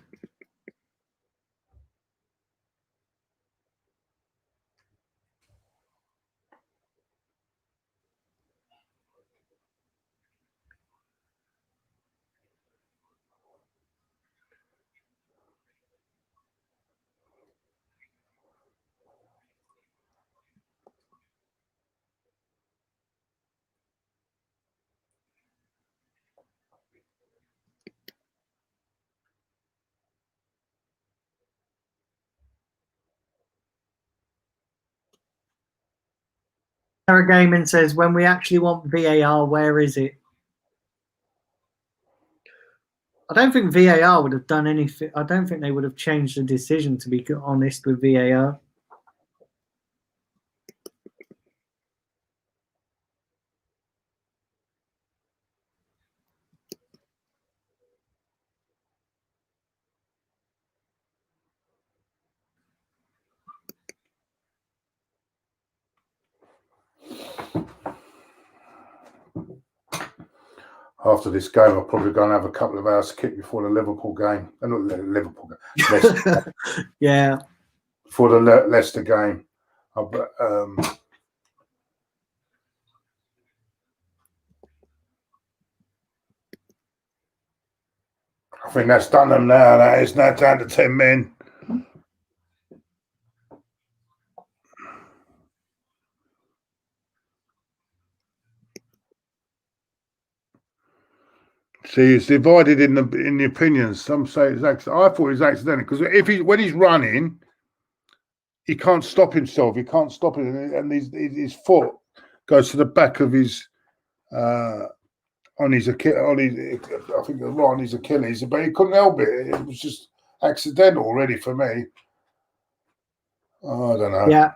Gaming says, when we actually want VAR, where is it? I don't think VAR would have done anything. I don't think they would have changed the decision, to be honest, with VAR. After this game, I'll probably go and have a couple of hours kick before the Liverpool game. Not the Liverpool game. Leicester, Yeah. before the Leicester game. I think that's done them now. That is now down to 10 men. See, it's divided in the opinions. Some say it's accidental. I thought it was accidental because when he's running, he can't stop himself. He can't stop it, and his foot goes to the back of his on his Achilles. I think it was right on his Achilles, but he couldn't help it. It was just accidental already for me. Oh, I don't know. Yeah.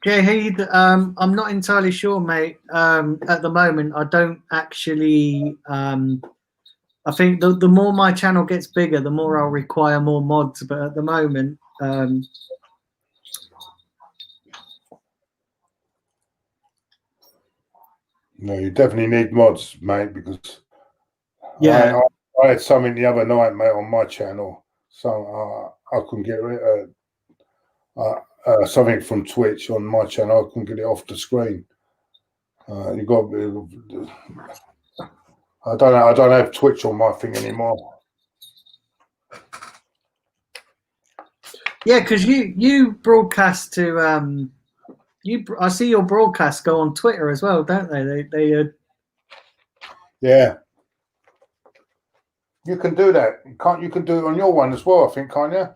Jahid, I'm not entirely sure, mate. At the moment, I don't actually. I think the more my channel gets bigger, the more I'll require more mods. But at the moment, no, you definitely need mods, mate, because yeah, I had something the other night, mate, on my channel. So I couldn't get rid of something from Twitch on my channel. I couldn't get it off the screen. You got. I don't have Twitch on my thing anymore. yeah, because you broadcast to I see your broadcasts go on Twitter as well, don't they? They yeah. You can do that. You can do it on your one as well, I think, can't you?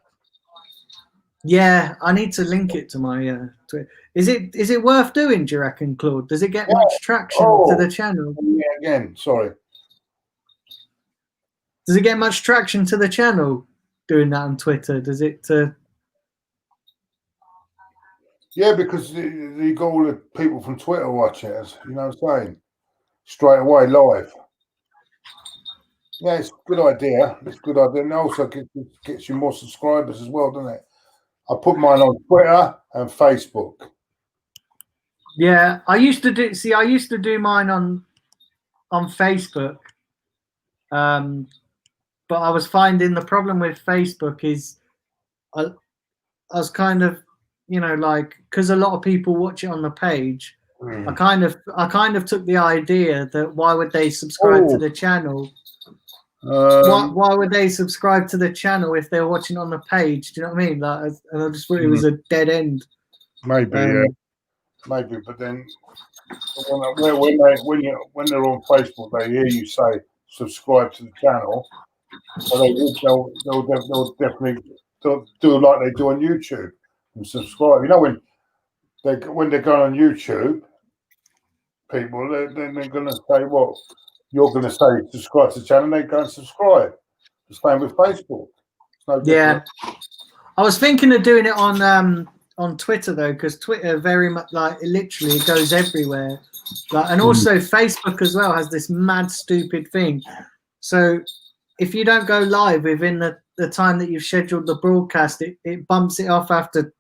Yeah, I need to link it to my Twitter. Is it worth doing, do you reckon, Claude? Does it get much traction to the channel? Yeah, again, sorry. Does it get much traction to the channel doing that on Twitter? Does it? Yeah, because you got all the people from Twitter watching it, you know what I'm saying? Straight away, live. Yeah, it's a good idea. It's a good idea. And also gets you more subscribers as well, doesn't it? I put mine on Twitter and Facebook. Yeah, I used to do mine on Facebook. But I was finding the problem with Facebook is I was kind of, like, because a lot of people watch it on the page. I kind of took the idea that why would they subscribe to the channel? Why would they subscribe to the channel if they're watching on the page? Do you know what I mean? Like, and I just thought it was a dead end. Maybe, yeah, maybe. But then when they're on Facebook, they hear you say subscribe to the channel, so they'll definitely do like they do on YouTube and subscribe. You know, when they're going on YouTube, people they're going to say, well, you're going to say subscribe to the channel, and they go and subscribe. The same with Facebook. No, yeah, I was thinking of doing it on Twitter though, because Twitter very much like it literally goes everywhere. Like, and also Facebook as well has this mad stupid thing. So if you don't go live within the time that you've scheduled the broadcast, it bumps it off after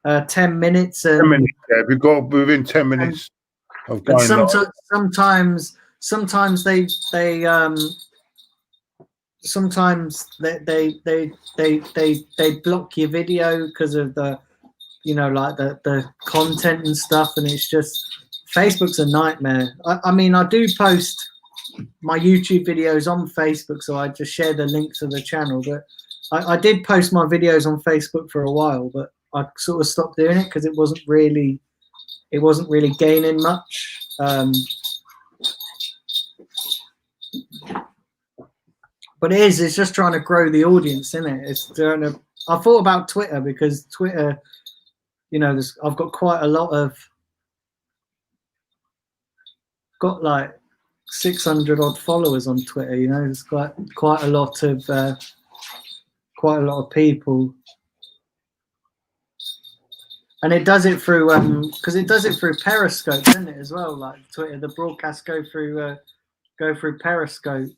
10 minutes. And 10 minutes. Yeah, if you've got within 10 minutes of going live. Sometimes they block your video because of the the content and stuff, and it's just Facebook's a nightmare. I mean, I do post my YouTube videos on Facebook, so I just share the link to the channel, but I did post my videos on Facebook for a while, but I sort of stopped doing it because it wasn't really gaining much. But it's just trying to grow the audience, isn't it? I thought about Twitter because Twitter, I've got quite a lot of got like 600 odd followers on Twitter. You know, it's quite a lot of people. And it does it through because it does it through Periscope, doesn't it, as well? Like Twitter, the broadcasts go through Periscope.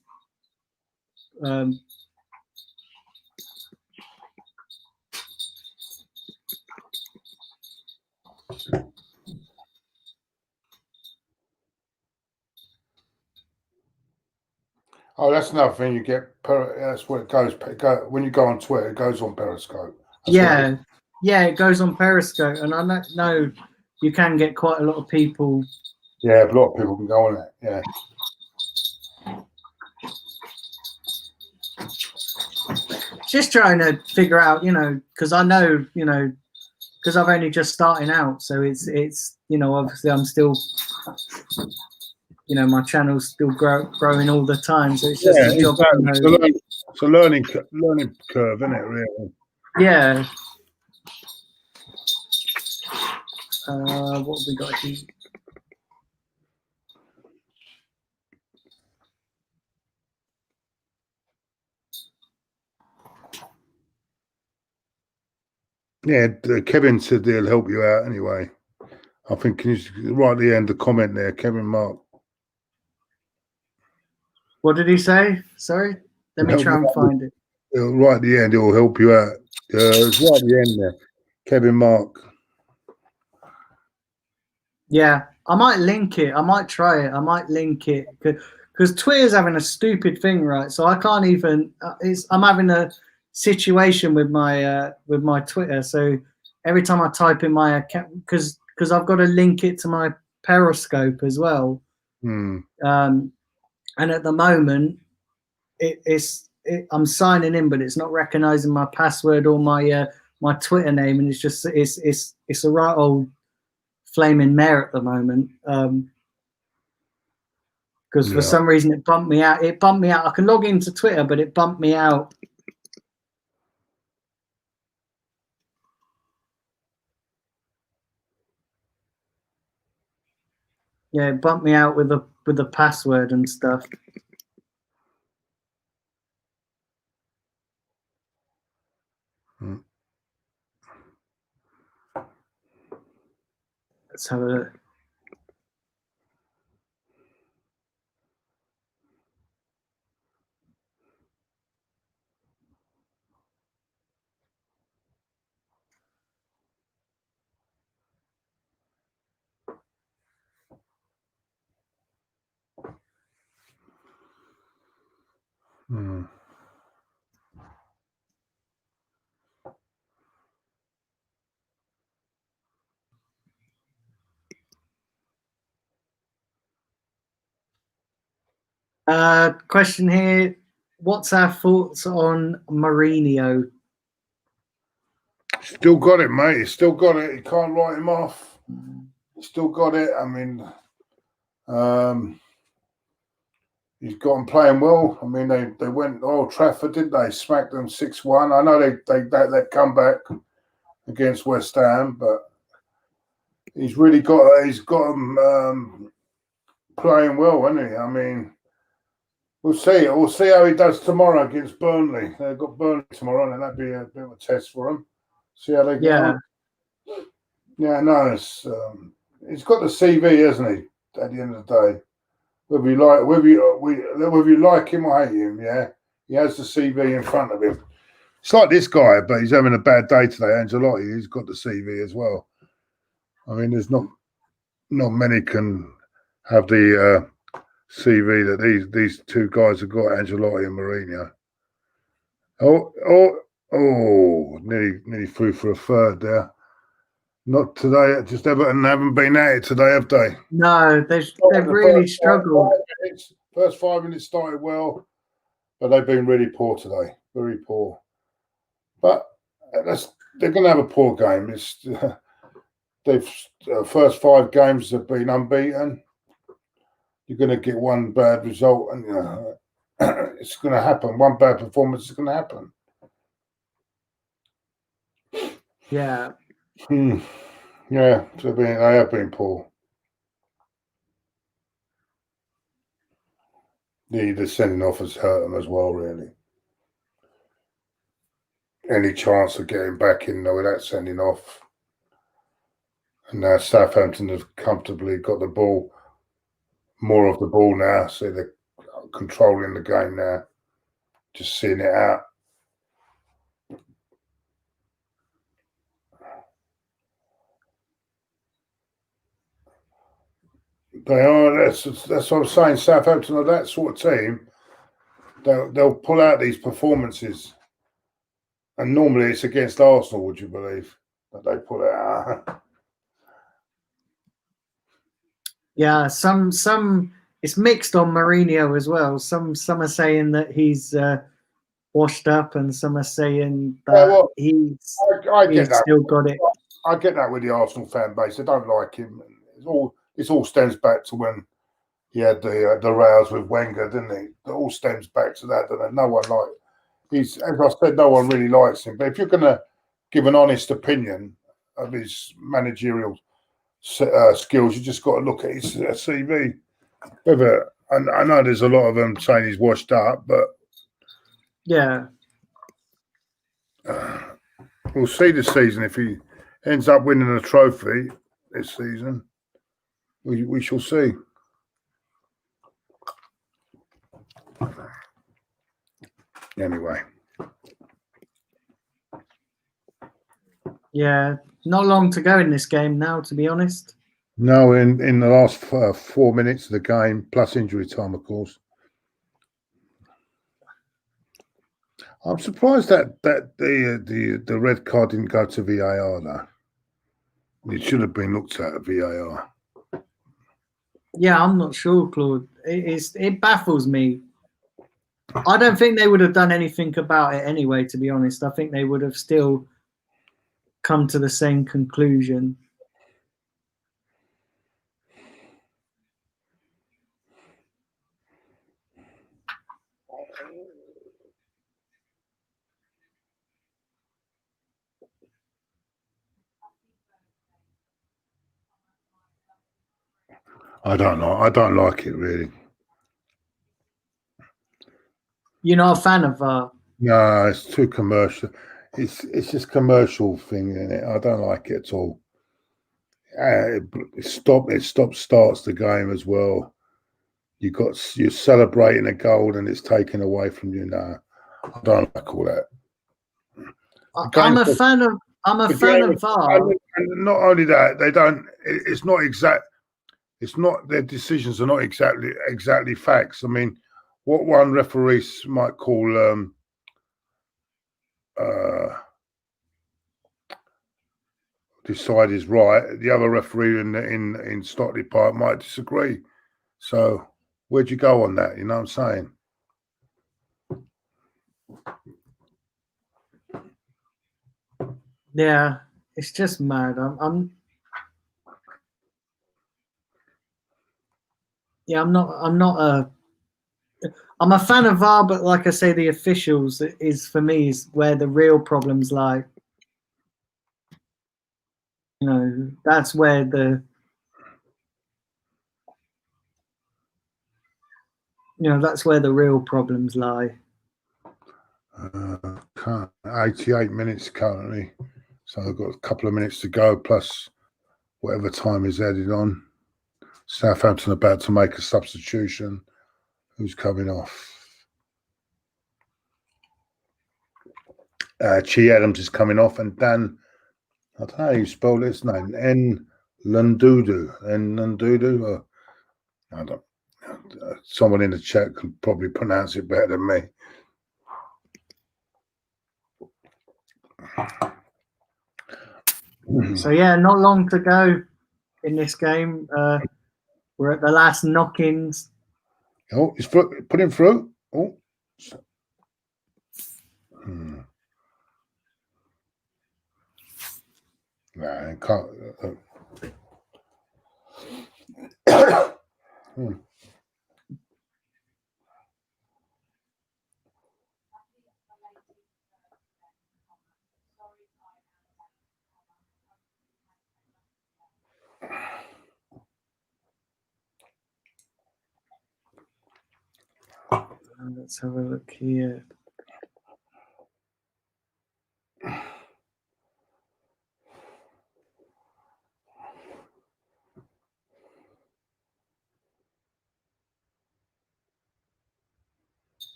Oh, that's another thing you get. That's where it goes. When you go on Twitter, it goes on Periscope. Yeah, it goes on Periscope, and I know you can get quite a lot of people. Yeah, a lot of people can go on it. Yeah. Just trying to figure out, you know, because I know, you know, because I've only just starting out, so it's you know, obviously I'm still, you know, my channel's still growing all the time, so it's just a job. Exactly. It's a learning curve, isn't it? Really. Yeah. What have we got here? Yeah, Kevin said he'll help you out anyway. I think can you right at the end the comment there, Kevin Mark. What did he say? Sorry, let me try and find it. Right at the end, he'll help you out. It's right at the end there, Kevin Mark. Yeah, I might link it. I might try it. I might link it because Twitter's having a stupid thing, right? So I can't even. I'm having a situation with my Twitter. So every time I type in my account, because I've got to link it to my Periscope as well. And at the moment, I'm signing in, but it's not recognizing my password or my Twitter name, and it's a right old flaming mare at the moment. Because for some reason it bumped me out. I can log into Twitter, but it bumped me out. Yeah, it bumped me out with the password and stuff. Let's have a look. Question here. What's our thoughts on Mourinho? Still got it, mate. He's still got it. You can't write him off. He's still got it. I mean, he's got them playing well. I mean, they went Old Trafford, didn't they? Smacked them 6-1. I know they come back against West Ham, but he's got them playing well, hasn't he? I mean, we'll see. We'll see how he does tomorrow against Burnley. They've got Burnley tomorrow, and that'd be a bit of a test for him. See how they go. Yeah. Yeah, no, he's got the CV, hasn't he? At the end of the day, whether you like him or hate him, yeah, he has the CV in front of him. It's like this guy, but he's having a bad day today. Ancelotti, he's got the CV as well. I mean, there's not many can have the CV that these two guys have got, Ancelotti and Mourinho. Nearly through for a third there. Not today. Just Everton haven't been at it today, have they? No, they've really struggled. First 5 minutes started well, but they've been really poor today. Very poor. But they're going to have a poor game. It's first 5 games have been unbeaten. You're going to get one bad result, and it's going to happen. One bad performance is going to happen. Yeah. Yeah, they have been poor. The sending off has hurt them as well, really. Any chance of getting back in there without sending off. And now Southampton have comfortably got the ball, more of the ball now, so they're controlling the game now, just seeing it out. They are. That's what I'm saying. Southampton are that sort of team. They'll pull out these performances, and normally it's against Arsenal. Would you believe that they pull it out? Yeah, some it's mixed on Mourinho as well. Some are saying that he's washed up, and some are saying that Well, I get he's that. still got it. I get that with the Arsenal fan base. They don't like him. It all stems back to when he had the rows with Wenger, didn't he? It all stems back to that. Doesn't it? No one as I said, no one really likes him. But if you're going to give an honest opinion of his managerial skills, you just got to look at his CV. I know there's a lot of them saying he's washed up, but yeah, we'll see this season if he ends up winning a trophy this season. We shall see. Anyway. Yeah, not long to go in this game now, to be honest. No, in the last 4 minutes of the game, plus injury time, of course. I'm surprised that the red card didn't go to VAR though. It should have been looked at VAR. Yeah, I'm not sure, Claude. It baffles me. I don't think they would have done anything about it anyway, to be honest. I think they would have still come to the same conclusion. I don't know. I don't like it really. You're not a fan of VAR? No, it's too commercial. It's just commercial thing in it. I don't like it at all. It starts the game as well. You're celebrating a goal and it's taken away from you now. I don't like all that. I'm a fan of VAR. And not only that, they don't. It's not exact. It's not, their decisions are not exactly facts. I mean, what one referee might call decide is right, the other referee in Stockley Park might disagree. So where'd you go on that? You know what I'm saying? Yeah, it's just mad. I'm a fan of VAR, but like I say, the officials is for me is where the real problems lie. You know, that's where the real problems lie. 88 minutes currently, so I've got a couple of minutes to go plus whatever time is added on. Southampton about to make a substitution. Who's coming off? Chi Adams is coming off, and Dan, I don't know how you spell his name, N. Lundudu. I don't. Someone in the chat can probably pronounce it better than me. So yeah, not long to go in this game. We're at the last knock-ins. Oh, he's put him through. Oh. Nah, can't. Let's have a look here.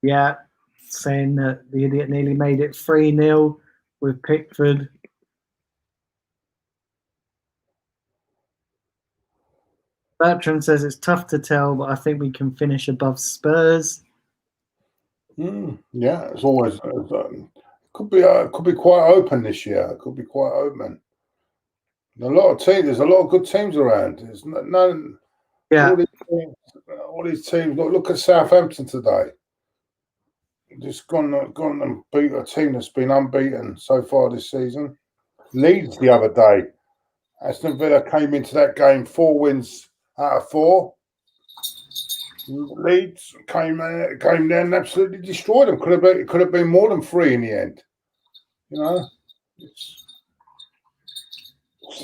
Yeah, saying that the idiot nearly made it 3-0 with Pickford. Bertrand says it's tough to tell, but I think we can finish above Spurs. Yeah, it's always could be quite open this year. It could be quite open. There's a lot of good teams around. There's none. Yeah, all these teams. Look at Southampton today. Just gone and beat a team that's been unbeaten so far this season. Leeds the other day. Aston Villa came into that game 4 wins out of 4. Leeds came there and absolutely destroyed them. Could have been more than 3 in the end. You know, it's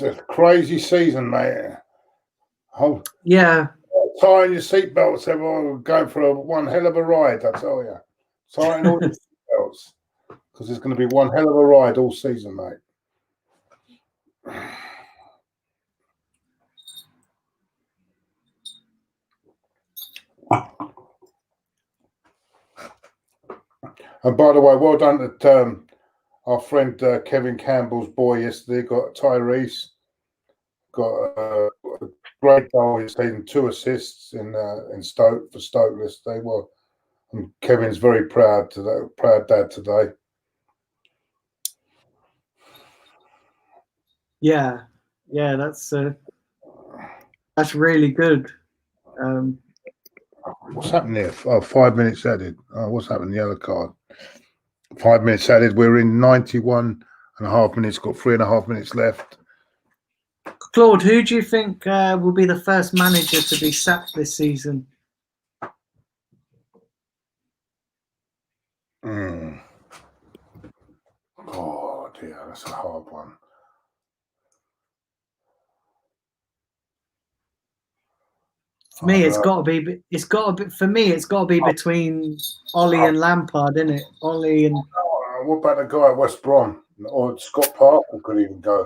a crazy season, mate. Oh, yeah. Tying your seatbelts, everyone. We're going for one hell of a ride, I tell you. Tying all your seatbelts because it's going to be one hell of a ride all season, mate. And by the way, well done to our friend Kevin Campbell's boy yesterday. Got Tyrese, got a great goal. He's taken 2 assists in Stoke for Stoke yesterday. Well, and Kevin's very proud dad today. Yeah, that's really good. What's happened here? 5 minutes added. What's happened? The other card. 5 minutes added. We're in 91.5 minutes. Got 3.5 minutes left. Claude, who do you think will be the first manager to be sacked this season? Oh dear, that's a hard one. For me, it's got to be. For me, it's got to be between Ollie and Lampard, isn't it? Ollie and. What about the guy at West Brom or Scott Parker could even go?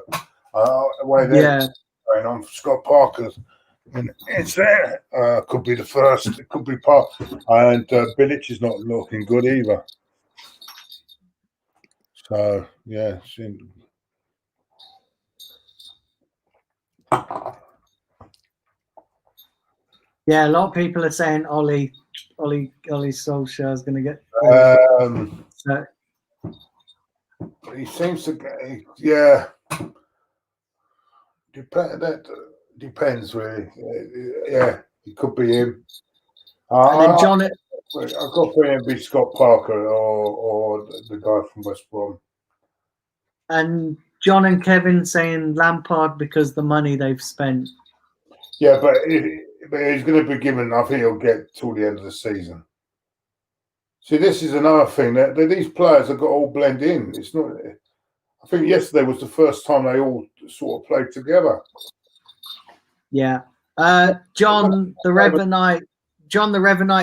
Yeah. Going on for Scott Parker, and it's there. Could be the first. It could be Park, and Bilic is not looking good either. So yeah. Yeah, a lot of people are saying Ollie Solskjaer is going to get. He seems to get. Yeah. That depends really. Yeah, it could be him. And then John. I've got for him to be Scott Parker or the guy from West Brom. And John and Kevin saying Lampard because the money they've spent. Yeah, but he's going to be given. I think he'll get till the end of the season. See, this is another thing that these players have got all blend in. It's not. I think yesterday was the first time they all sort of played together. Yeah. John the Revenite.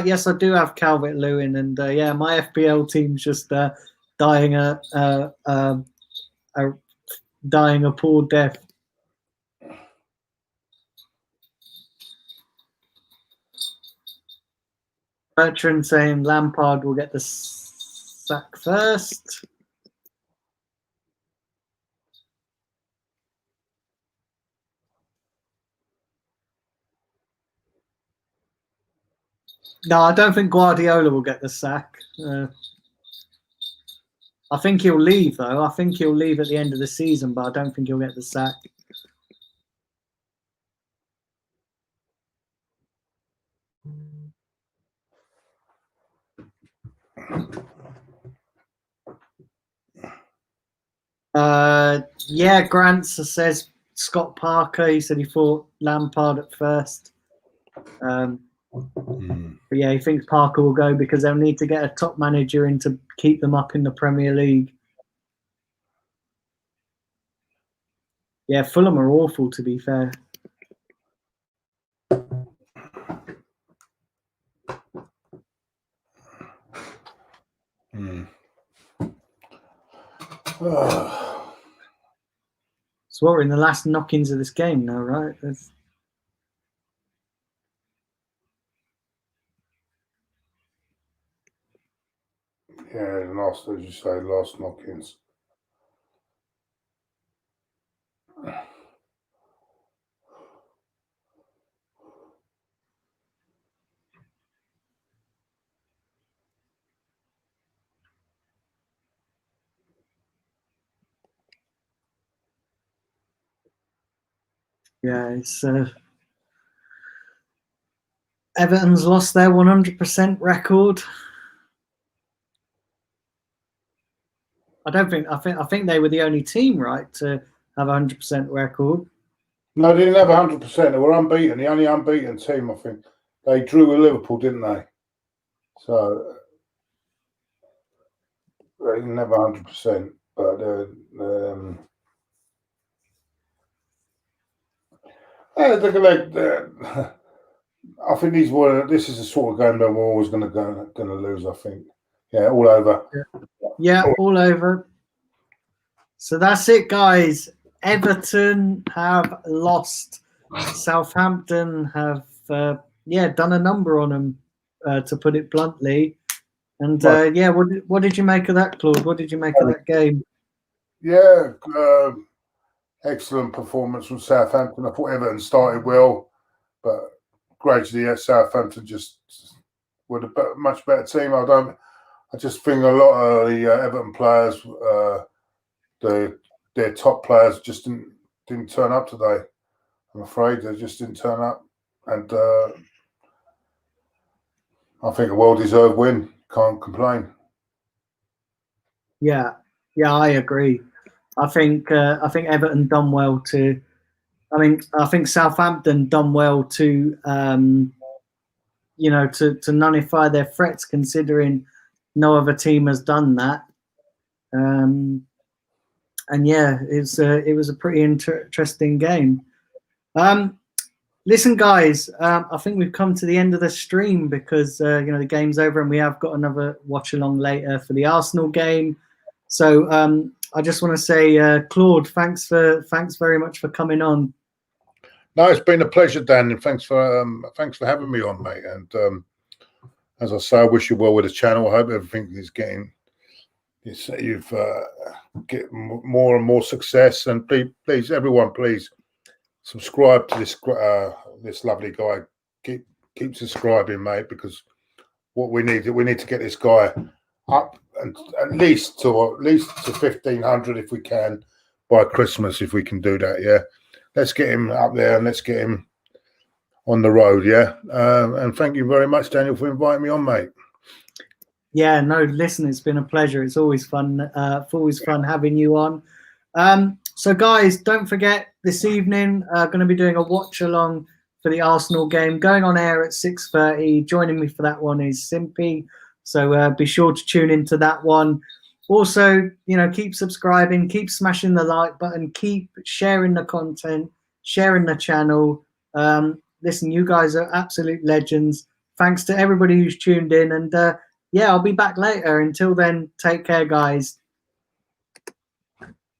Yes, I do have Calvert-Lewin, and yeah, my FPL team's just dying a poor death. Bertrand saying Lampard will get the sack first. No, I don't think Guardiola will get the sack. I think he'll leave, though. I think he'll leave at the end of the season, but I don't think he'll get the sack. Yeah, Grant says Scott Parker. He said he thought Lampard at first. But yeah, he thinks Parker will go because they'll need to get a top manager in to keep them up in the Premier League. Yeah, Fulham are awful, to be fair. Oh. So we're in the last knock-ins of this game now, right? Yeah, last, as you say, last knock-ins. Yeah, it's Everton's lost their 100% record. I think they were the only team, right, to have a 100% record. No, they didn't have 100%. They were unbeaten. The only unbeaten team, I think. They drew with Liverpool, didn't they? So they didn't have 100%. But I think this is the sort of game that we're always going to lose. I think. Yeah, all over. Yeah, all over. So that's it, guys. Everton have lost. Southampton have, done a number on them, to put it bluntly. And what did you make of that, Claude? What did you make of that game? Yeah, excellent performance from Southampton. I thought Everton started well, but gradually, Southampton just were a much better team. I just think a lot of the Everton players, their top players, just didn't turn up today. I'm afraid they just didn't turn up, and I think a well-deserved win. Can't complain. Yeah, I agree. I think Everton done well to. I think Southampton done well to, to nullify their threats, considering no other team has done that. And yeah, it was a pretty interesting game. Listen, guys, I think we've come to the end of the stream because the game's over and we have got another watch along later for the Arsenal game. So I just want to say, Claude, thanks very much for coming on. No, it's been a pleasure, Dan, and thanks for having me on, mate. And as I say, I wish you well with the channel. I hope everything is getting you've get more and more success. And please, everyone, please subscribe to this lovely guy. Keep subscribing, mate, because what we need to get this guy up and at least to 1,500 if we can by Christmas, if we can do that. Yeah, let's get him up there and let's get him on the road. Yeah, and thank you very much, Daniel, for inviting me on, mate. Yeah, no, listen, it's been a pleasure. It's always fun. Fun having you on. So, guys, don't forget this evening, going to be doing a watch along for the Arsenal game, going on air at 6:30. Joining me for that one is Simpy. So be sure to tune into that one. Also, keep subscribing, keep smashing the like button, keep sharing the content, sharing the channel. Listen, you guys are absolute legends. Thanks to everybody who's tuned in, and I'll be back later. Until then, take care, guys.